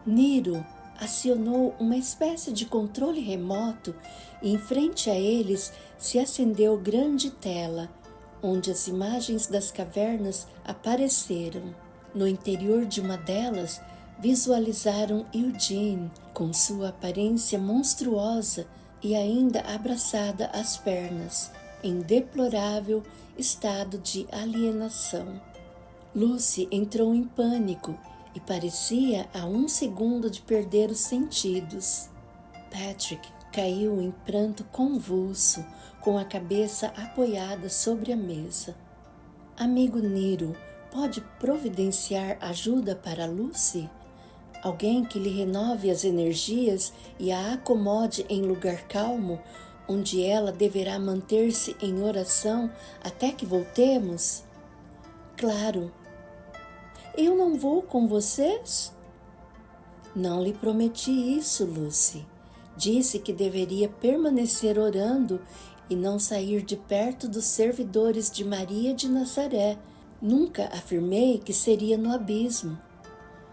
Niro acionou uma espécie de controle remoto e em frente a eles se acendeu grande tela, onde as imagens das cavernas apareceram. No interior de uma delas, visualizaram Eugene com sua aparência monstruosa e ainda abraçada às pernas, em deplorável estado de alienação. Lucy entrou em pânico e parecia a 1 segundo de perder os sentidos. Patrick caiu em pranto convulso, com a cabeça apoiada sobre a mesa. Amigo Niro, pode providenciar ajuda para Lucy? Alguém que lhe renove as energias e a acomode em lugar calmo, onde ela deverá manter-se em oração até que voltemos? Claro. Eu não vou com vocês? Não lhe prometi isso, Lucy. Disse que deveria permanecer orando e não sair de perto dos servidores de Maria de Nazaré. Nunca afirmei que seria no abismo.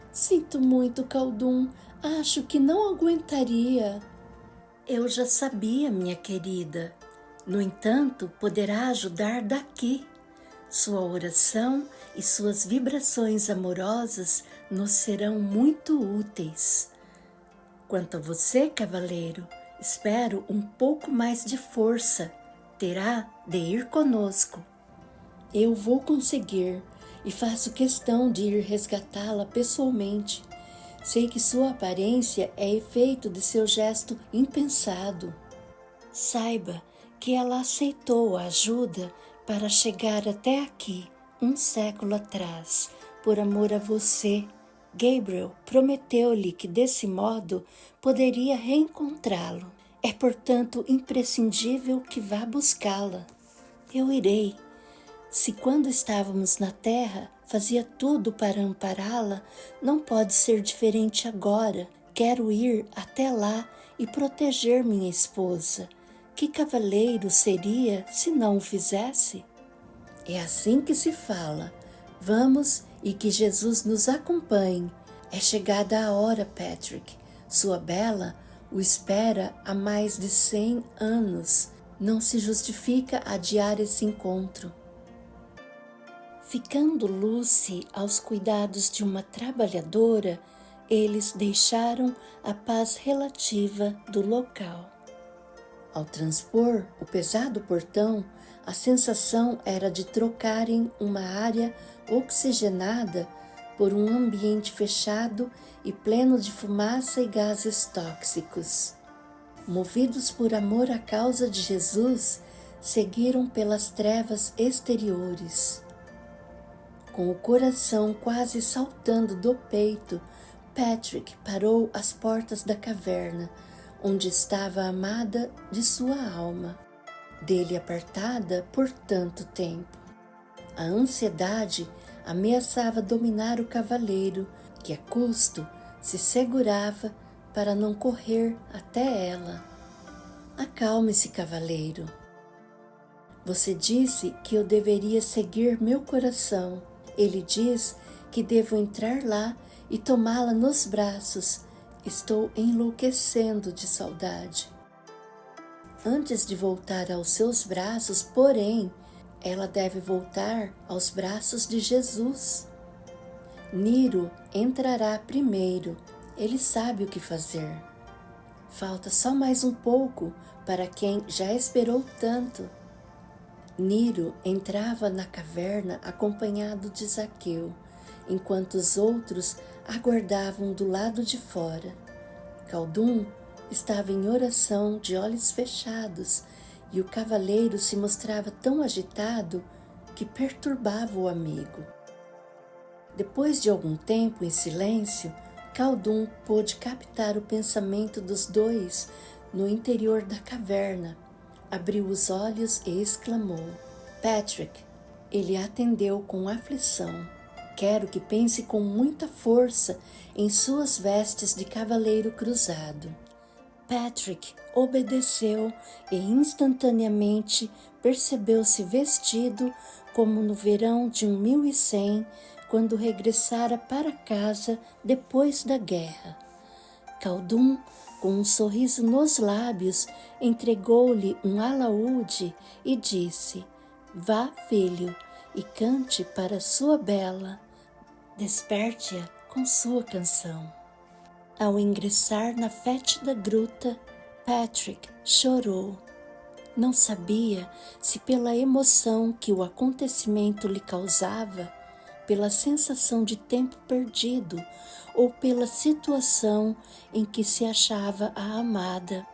Sinto muito, Khaldun. Acho que não aguentaria. Eu já sabia, minha querida. No entanto, poderá ajudar daqui. Sua oração e suas vibrações amorosas nos serão muito úteis. Quanto a você, cavaleiro, espero um pouco mais de força. Terá de ir conosco. Eu vou conseguir e faço questão de ir resgatá-la pessoalmente. Sei que sua aparência é efeito de seu gesto impensado. Saiba que ela aceitou a ajuda para chegar até aqui, 1 século atrás, por amor a você. Gabriel prometeu-lhe que desse modo poderia reencontrá-lo. É, portanto, imprescindível que vá buscá-la. Eu irei. Se quando estávamos na terra fazia tudo para ampará-la, não pode ser diferente agora. Quero ir até lá e proteger minha esposa. Que cavaleiro seria se não o fizesse? É assim que se fala. Vamos e que Jesus nos acompanhe. É chegada a hora, Patrick. Sua bela o espera há mais de 100 anos. Não se justifica adiar esse encontro. Ficando Lucy aos cuidados de uma trabalhadora, eles deixaram a paz relativa do local. Ao transpor o pesado portão, a sensação era de trocarem uma área oxigenada por um ambiente fechado e pleno de fumaça e gases tóxicos. Movidos por amor à causa de Jesus, seguiram pelas trevas exteriores. Com o coração quase saltando do peito, Patrick parou às portas da caverna, onde estava a amada de sua alma, dele apartada por tanto tempo. A ansiedade ameaçava dominar o cavaleiro, que a custo se segurava para não correr até ela. Acalme-se, cavaleiro. Você disse que eu deveria seguir meu coração. Ele diz que devo entrar lá e tomá-la nos braços. Estou enlouquecendo de saudade. Antes de voltar aos seus braços, porém, ela deve voltar aos braços de Jesus. Niro entrará primeiro. Ele sabe o que fazer. Falta só mais um pouco para quem já esperou tanto. Niro entrava na caverna acompanhado de Zaqueu, enquanto os outros aguardavam do lado de fora. Khaldun estava em oração de olhos fechados e o cavaleiro se mostrava tão agitado que perturbava o amigo. Depois de algum tempo em silêncio, Khaldun pôde captar o pensamento dos dois no interior da caverna. Abriu os olhos e exclamou: Patrick. Ele atendeu com aflição. Quero que pense com muita força em suas vestes de cavaleiro cruzado. Patrick obedeceu e instantaneamente percebeu-se vestido como no verão de 1100, quando regressara para casa depois da guerra. Khaldun, com um sorriso nos lábios, entregou-lhe um alaúde e disse: "Vá, filho, e cante para sua bela. Desperte-a com sua canção." Ao ingressar na fétida gruta, Patrick chorou. Não sabia se pela emoção que o acontecimento lhe causava, pela sensação de tempo perdido ou pela situação em que se achava a amada.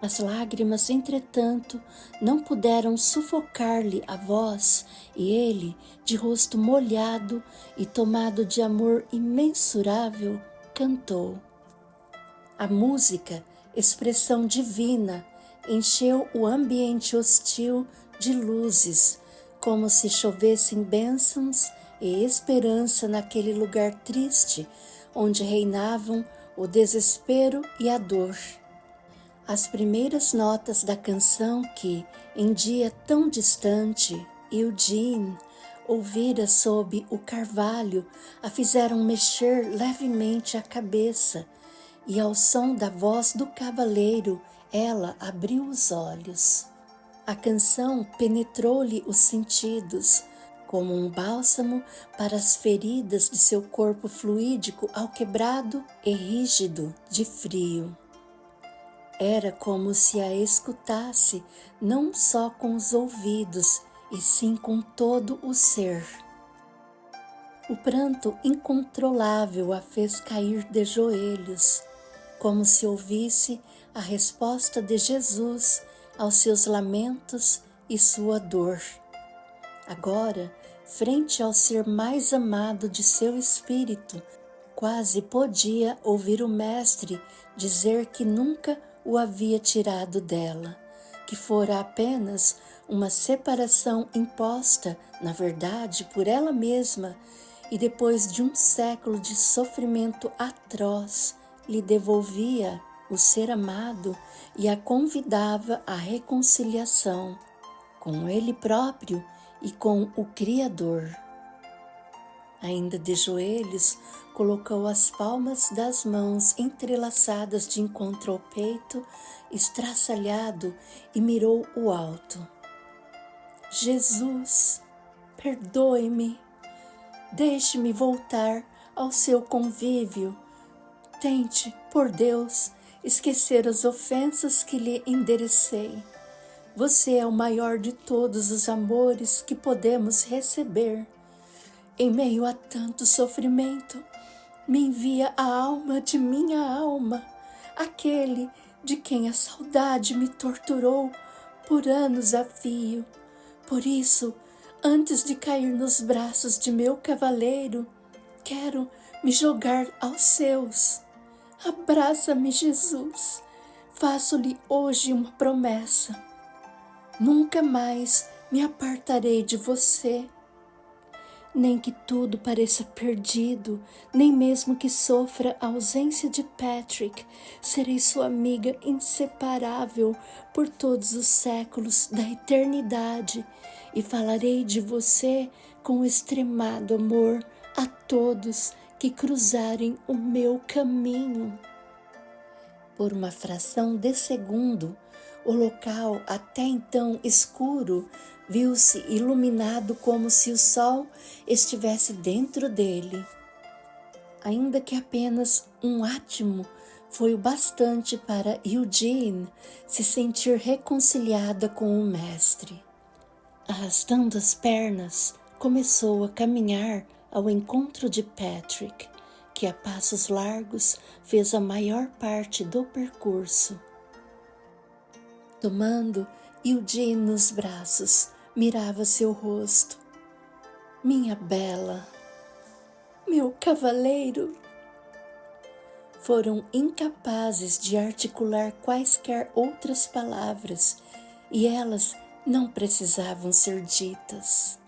As lágrimas, entretanto, não puderam sufocar-lhe a voz e ele, de rosto molhado e tomado de amor imensurável, cantou. A música, expressão divina, encheu o ambiente hostil de luzes, como se chovessem bênçãos e esperança naquele lugar triste, onde reinavam o desespero e a dor. As primeiras notas da canção que, em dia tão distante, Eugene ouvira sob o carvalho, a fizeram mexer levemente a cabeça, e ao som da voz do cavaleiro, ela abriu os olhos. A canção penetrou-lhe os sentidos, como um bálsamo para as feridas de seu corpo fluídico alquebrado e rígido de frio. Era como se a escutasse não só com os ouvidos, e sim com todo o ser. O pranto incontrolável a fez cair de joelhos, como se ouvisse a resposta de Jesus aos seus lamentos e sua dor. Agora, frente ao ser mais amado de seu espírito, quase podia ouvir o Mestre dizer que nunca o havia tirado dela, que fora apenas uma separação imposta, na verdade, por ela mesma, e depois de um século de sofrimento atroz, lhe devolvia o ser amado e a convidava à reconciliação com ele próprio e com o Criador. Ainda de joelhos, colocou as palmas das mãos entrelaçadas de encontro ao peito, estraçalhado, e mirou o alto. Jesus, perdoe-me, deixe-me voltar ao seu convívio. Tente, por Deus, esquecer as ofensas que lhe enderecei. Você é o maior de todos os amores que podemos receber. Em meio a tanto sofrimento, me envia a alma de minha alma, aquele de quem a saudade me torturou por anos a fio. Por isso, antes de cair nos braços de meu cavaleiro, quero me jogar aos seus. Abraça-me, Jesus. Faço-lhe hoje uma promessa. Nunca mais me apartarei de você. Nem que tudo pareça perdido, nem mesmo que sofra a ausência de Patrick, serei sua amiga inseparável por todos os séculos da eternidade e falarei de você com extremado amor a todos que cruzarem o meu caminho. Por uma fração de segundo, o local, até então escuro, viu-se iluminado como se o sol estivesse dentro dele. Ainda que apenas um átimo, foi o bastante para Eugene se sentir reconciliada com o Mestre. Arrastando as pernas, começou a caminhar ao encontro de Patrick, que a passos largos fez a maior parte do percurso. Tomando Eugene nos braços, mirava seu rosto. Minha bela, meu cavaleiro. Foram incapazes de articular quaisquer outras palavras, e elas não precisavam ser ditas.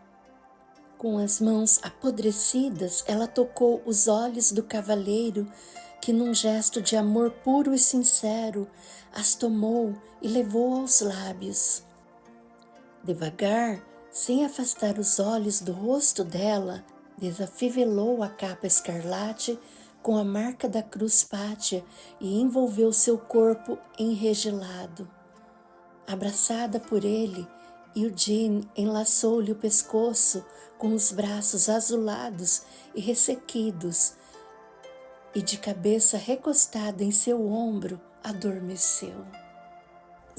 Com as mãos apodrecidas, ela tocou os olhos do cavaleiro, que num gesto de amor puro e sincero, as tomou e levou aos lábios. Devagar, sem afastar os olhos do rosto dela, desafivelou a capa escarlate com a marca da cruz pátria e envolveu seu corpo enregelado. Abraçada por ele, Eugene enlaçou-lhe o pescoço com os braços azulados e ressequidos e, de cabeça recostada em seu ombro, adormeceu.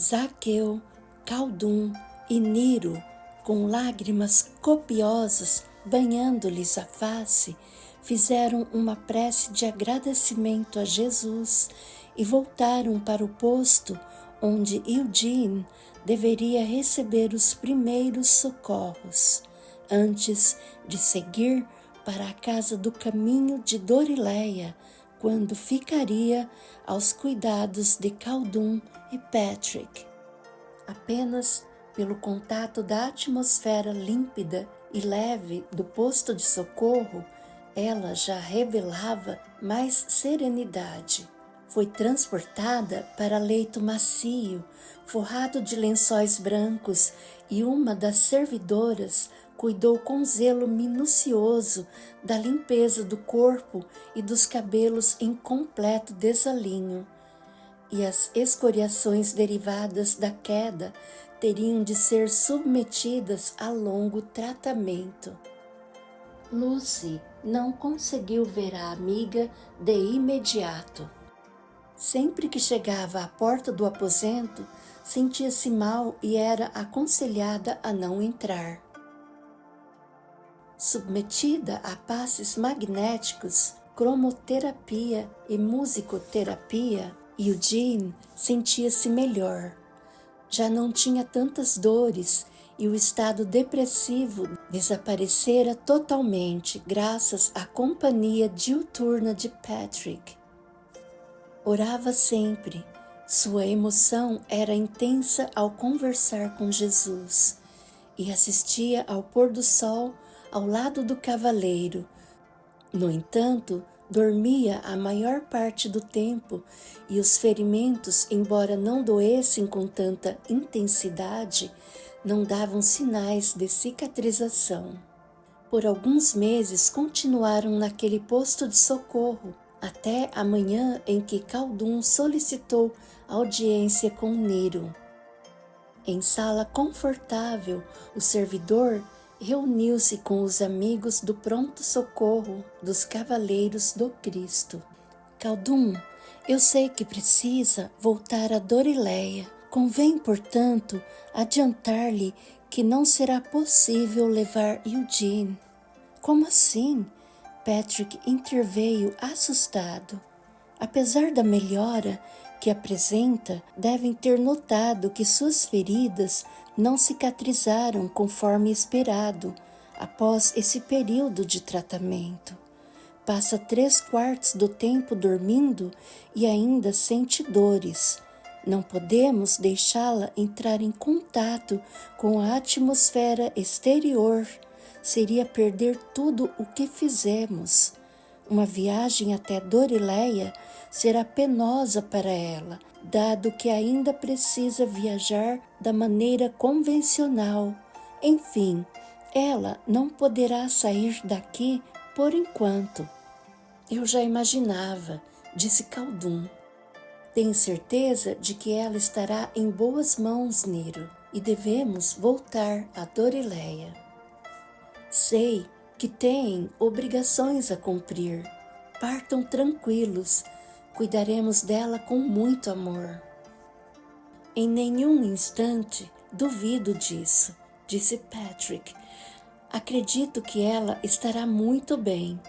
Zaqueu, Khaldun e Niro, com lágrimas copiosas banhando-lhes a face, fizeram uma prece de agradecimento a Jesus e voltaram para o posto onde Eugene deveria receber os primeiros socorros, antes de seguir para a casa do caminho de Dorileia, quando ficaria aos cuidados de Khaldun e Patrick. Apenas pelo contato da atmosfera límpida e leve do posto de socorro, ela já revelava mais serenidade. Foi transportada para leito macio, forrado de lençóis brancos, e uma das servidoras cuidou com zelo minucioso da limpeza do corpo e dos cabelos em completo desalinho. E as escoriações derivadas da queda teriam de ser submetidas a longo tratamento. Lucy não conseguiu ver a amiga de imediato. Sempre que chegava à porta do aposento, sentia-se mal e era aconselhada a não entrar. Submetida a passes magnéticos, cromoterapia e musicoterapia, Eugene sentia-se melhor. Já não tinha tantas dores e o estado depressivo desaparecera totalmente graças à companhia diuturna de Patrick. Orava sempre. Sua emoção era intensa ao conversar com Jesus e assistia ao pôr do sol ao lado do cavaleiro. No entanto, dormia a maior parte do tempo e os ferimentos, embora não doessem com tanta intensidade, não davam sinais de cicatrização. Por alguns meses continuaram naquele posto de socorro, até a manhã em que Khaldun solicitou audiência com Niro. Em sala confortável, o servidor reuniu-se com os amigos do pronto-socorro dos Cavaleiros do Cristo. Khaldun, eu sei que precisa voltar a Dorileia. Convém, portanto, adiantar-lhe que não será possível levar Eugene. Como assim? Patrick interveio assustado. Apesar da melhora que apresenta, devem ter notado que suas feridas não cicatrizaram conforme esperado após esse período de tratamento. Passa 3/4 do tempo dormindo e ainda sente dores. Não podemos deixá-la entrar em contato com a atmosfera exterior. Seria perder tudo o que fizemos. Uma viagem até Dorileia será penosa para ela, dado que ainda precisa viajar da maneira convencional. Enfim, ela não poderá sair daqui por enquanto. Eu já imaginava, disse Khaldun. Tenho certeza de que ela estará em boas mãos, Niro, e devemos voltar a Dorileia. Sei que têm obrigações a cumprir. Partam tranquilos. Cuidaremos dela com muito amor. Em nenhum instante duvido disso, disse Patrick. Acredito que ela estará muito bem.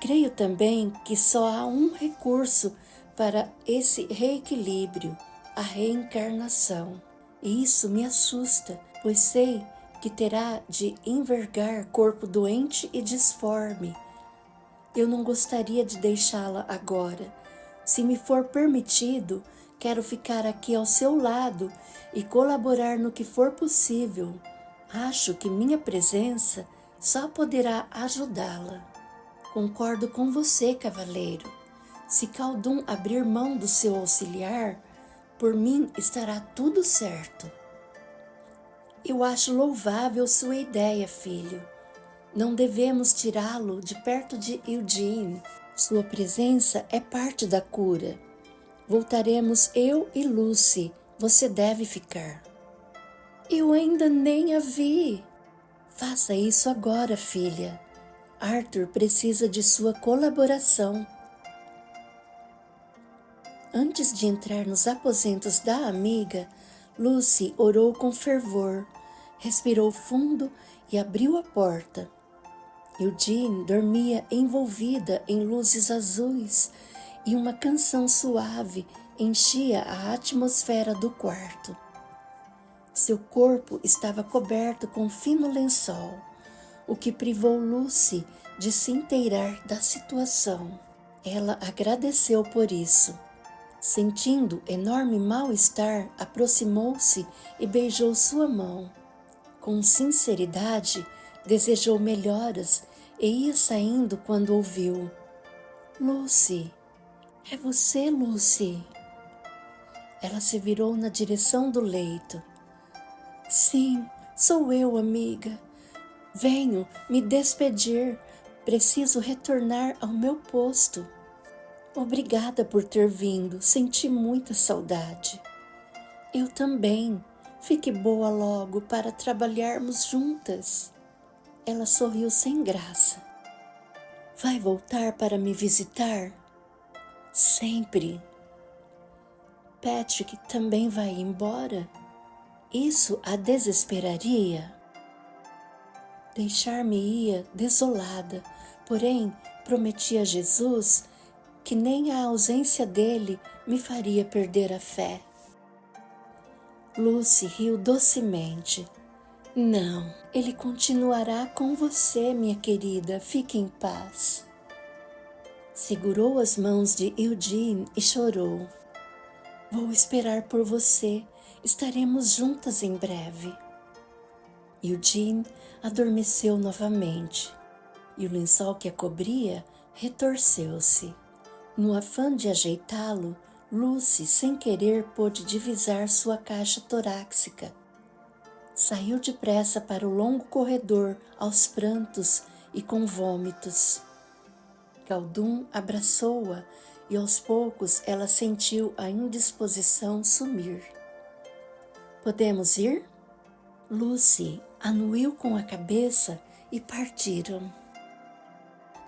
Creio também que só há um recurso para esse reequilíbrio, a reencarnação. E isso me assusta, pois sei que terá de envergar corpo doente e disforme. Eu não gostaria de deixá-la agora. Se me for permitido, quero ficar aqui ao seu lado e colaborar no que for possível. Acho que minha presença só poderá ajudá-la. Concordo com você, cavaleiro. Se Khaldun abrir mão do seu auxiliar, por mim estará tudo certo. Eu acho louvável sua ideia, filho. Não devemos tirá-lo de perto de Eugene. Sua presença é parte da cura. Voltaremos eu e Lucy. Você deve ficar. Eu ainda nem a vi. Faça isso agora, filha. Arthur precisa de sua colaboração. Antes de entrar nos aposentos da amiga, Lucy orou com fervor, respirou fundo e abriu a porta. Eugene dormia envolvida em luzes azuis e uma canção suave enchia a atmosfera do quarto. Seu corpo estava coberto com fino lençol, o que privou Lucy de se inteirar da situação. Ela agradeceu por isso. Sentindo enorme mal-estar, aproximou-se e beijou sua mão. Com sinceridade, desejou melhoras e ia saindo quando ouviu: Lucy, é você, Lucy? Ela se virou na direção do leito. Sim, sou eu, amiga. Venho me despedir. Preciso retornar ao meu posto. Obrigada por ter vindo. Senti muita saudade. Eu também. Fique boa logo para trabalharmos juntas. Ela sorriu sem graça. Vai voltar para me visitar? Sempre. Patrick também vai embora? Isso a desesperaria? Deixar-me-ia desolada, porém prometi a Jesus que nem a ausência dele me faria perder a fé. Lucy riu docemente. Não, ele continuará com você, minha querida, fique em paz. Segurou as mãos de Eugene e chorou. Vou esperar por você, estaremos juntas em breve. Eugene adormeceu novamente e o lençol que a cobria retorceu-se. No afã de ajeitá-lo, Lucy, sem querer, pôde divisar sua caixa torácica. Saiu depressa para o longo corredor, aos prantos e com vômitos. Khaldun abraçou-a e aos poucos ela sentiu a indisposição sumir. Podemos ir? Lucy anuiu com a cabeça e partiram.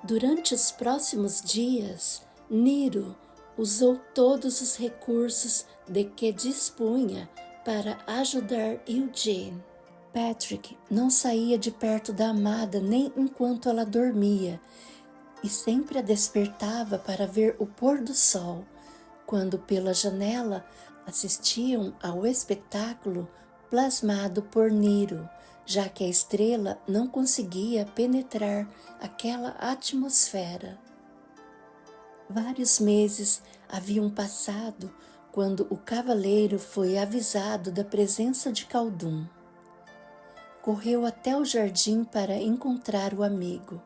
Durante os próximos dias, Nero usou todos os recursos de que dispunha para ajudar Eugene. Patrick não saía de perto da amada nem enquanto ela dormia e sempre a despertava para ver o pôr do sol, quando pela janela assistiam ao espetáculo plasmado por Nero, já que a estrela não conseguia penetrar aquela atmosfera. Vários meses haviam passado quando o cavaleiro foi avisado da presença de Khaldun. Correu até o jardim para encontrar o amigo.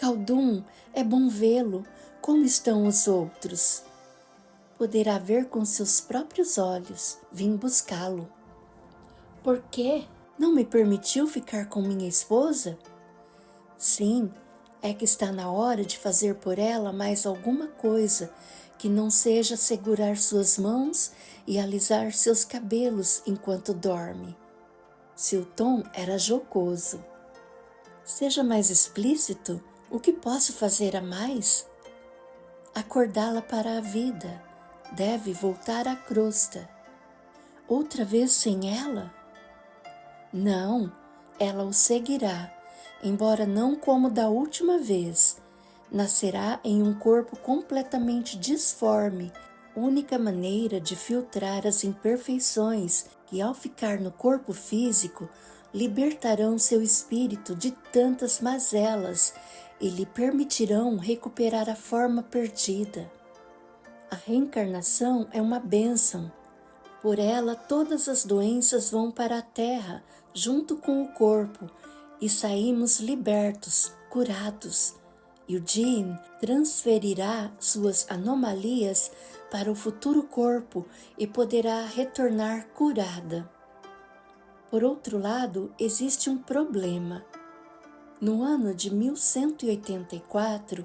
Khaldun, é bom vê-lo. Como estão os outros? Poderá ver com seus próprios olhos. Vim buscá-lo. Por quê? Não me permitiu ficar com minha esposa? Sim, é que está na hora de fazer por ela mais alguma coisa que não seja segurar suas mãos e alisar seus cabelos enquanto dorme. Seu tom era jocoso. Seja mais explícito, o que posso fazer a mais? Acordá-la para a vida. Deve voltar à crosta. Outra vez sem ela? Não, ela o seguirá, embora não como da última vez. Nascerá em um corpo completamente disforme, única maneira de filtrar as imperfeições que, ao ficar no corpo físico, libertarão seu espírito de tantas mazelas e lhe permitirão recuperar a forma perdida. A reencarnação é uma bênção. Por ela, todas as doenças vão para a terra, junto com o corpo, e saímos libertos, curados. Eugene transferirá suas anomalias para o futuro corpo e poderá retornar curada. Por outro lado, existe um problema. No ano de 1184,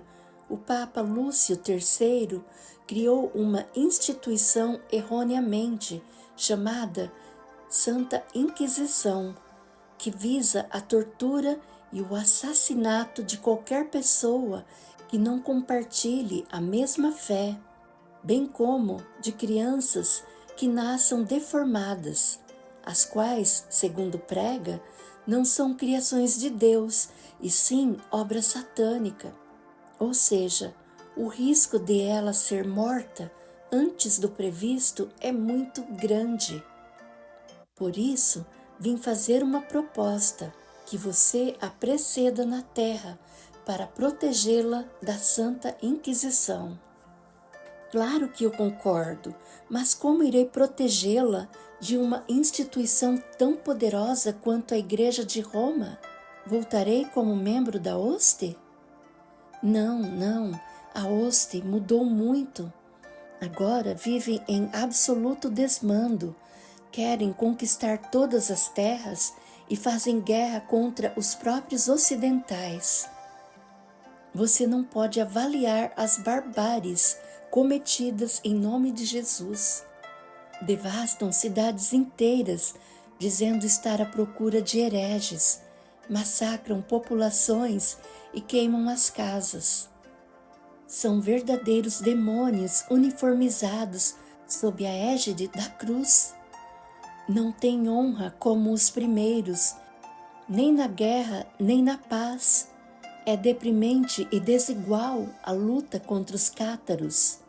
o Papa Lúcio III criou uma instituição erroneamente chamada Santa Inquisição, que visa a tortura e o assassinato de qualquer pessoa que não compartilhe a mesma fé, bem como de crianças que nasçam deformadas, as quais, segundo prega, não são criações de Deus, e sim obra satânica. Ou seja, o risco de ela ser morta antes do previsto é muito grande. Por isso, vim fazer uma proposta, que você a preceda na terra para protegê-la da Santa Inquisição. Claro que eu concordo, mas como irei protegê-la de uma instituição tão poderosa quanto a Igreja de Roma? Voltarei como membro da hoste? Não, a hoste mudou muito. Agora vivem em absoluto desmando, querem conquistar todas as terras e fazem guerra contra os próprios ocidentais. Você não pode avaliar as barbáries cometidas em nome de Jesus. Devastam cidades inteiras, dizendo estar à procura de hereges, massacram populações e queimam as casas. São verdadeiros demônios uniformizados sob a égide da cruz. Não têm honra como os primeiros, nem na guerra, nem na paz. É deprimente e desigual a luta contra os cátaros.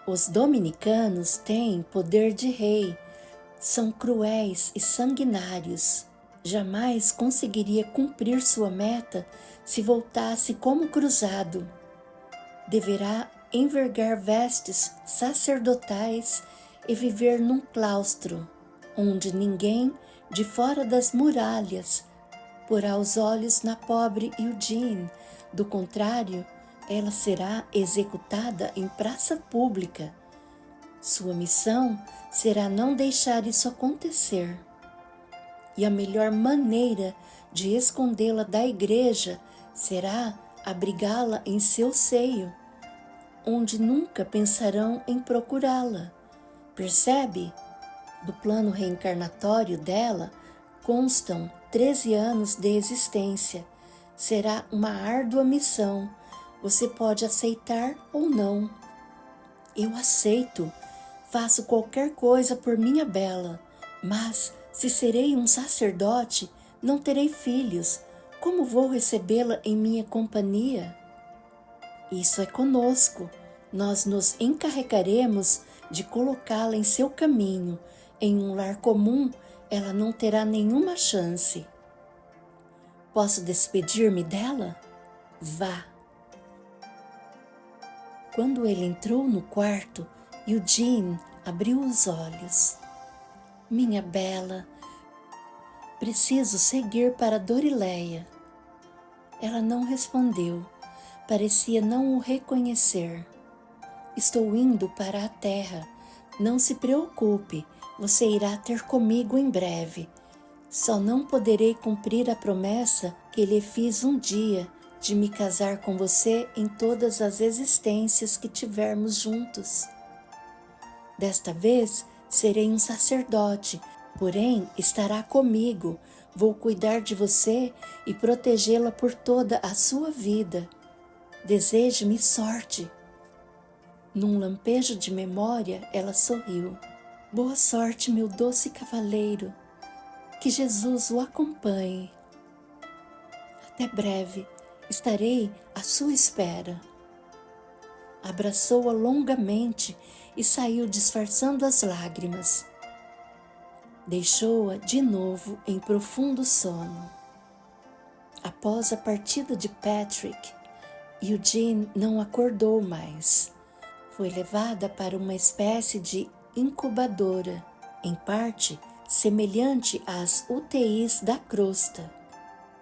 Os dominicanos têm poder de rei, são cruéis e sanguinários. Jamais conseguiria cumprir sua meta se voltasse como cruzado. Deverá envergar vestes sacerdotais e viver num claustro, onde ninguém de fora das muralhas porá os olhos na pobre Eugene. Do contrário, ela será executada em praça pública. Sua missão será não deixar isso acontecer. E a melhor maneira de escondê-la da igreja será abrigá-la em seu seio, onde nunca pensarão em procurá-la. Percebe? Do plano reencarnatório dela constam 13 anos de existência. Será uma árdua missão. Você pode aceitar ou não. Eu aceito. Faço qualquer coisa por minha bela. Mas, se serei um sacerdote, não terei filhos. Como vou recebê-la em minha companhia? Isso é conosco. Nós nos encarregaremos de colocá-la em seu caminho. Em um lar comum, ela não terá nenhuma chance. Posso despedir-me dela? Vá. Quando ele entrou no quarto, Eugene abriu os olhos. Minha bela, preciso seguir para Dorileia. Ela não respondeu, parecia não o reconhecer. Estou indo para a terra. Não se preocupe, você irá ter comigo em breve. Só não poderei cumprir a promessa que lhe fiz um dia de me casar com você em todas as existências que tivermos juntos. Desta vez serei um sacerdote, porém estará comigo. Vou cuidar de você e protegê-la por toda a sua vida. Deseje-me sorte. Num lampejo de memória, ela sorriu. Boa sorte, meu doce cavaleiro. Que Jesus o acompanhe. Até breve, estarei à sua espera. Abraçou-a longamente e saiu disfarçando as lágrimas. Deixou-a de novo em profundo sono. Após a partida de Patrick, Eugene não acordou mais. Foi levada para uma espécie de incubadora, em parte semelhante às UTIs da crosta,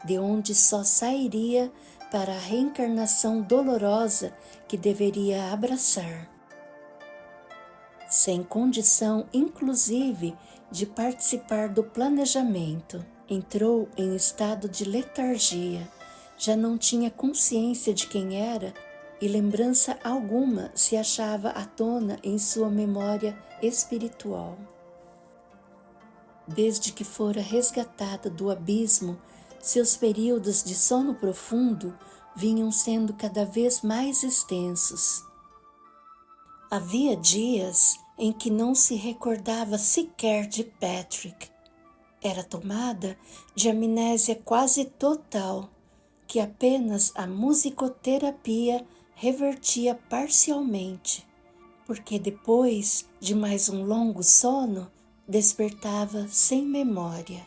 de onde só sairia para a reencarnação dolorosa que deveria abraçar, sem condição inclusive de participar do planejamento. Entrou em estado de letargia, já não tinha consciência de quem era e lembrança alguma se achava à tona em sua memória espiritual. Desde que fora resgatada do abismo, seus períodos de sono profundo vinham sendo cada vez mais extensos. Havia dias em que não se recordava sequer de Patrick. Era tomada de amnésia quase total, que apenas a musicoterapia revertia parcialmente, porque depois de mais um longo sono, despertava sem memória.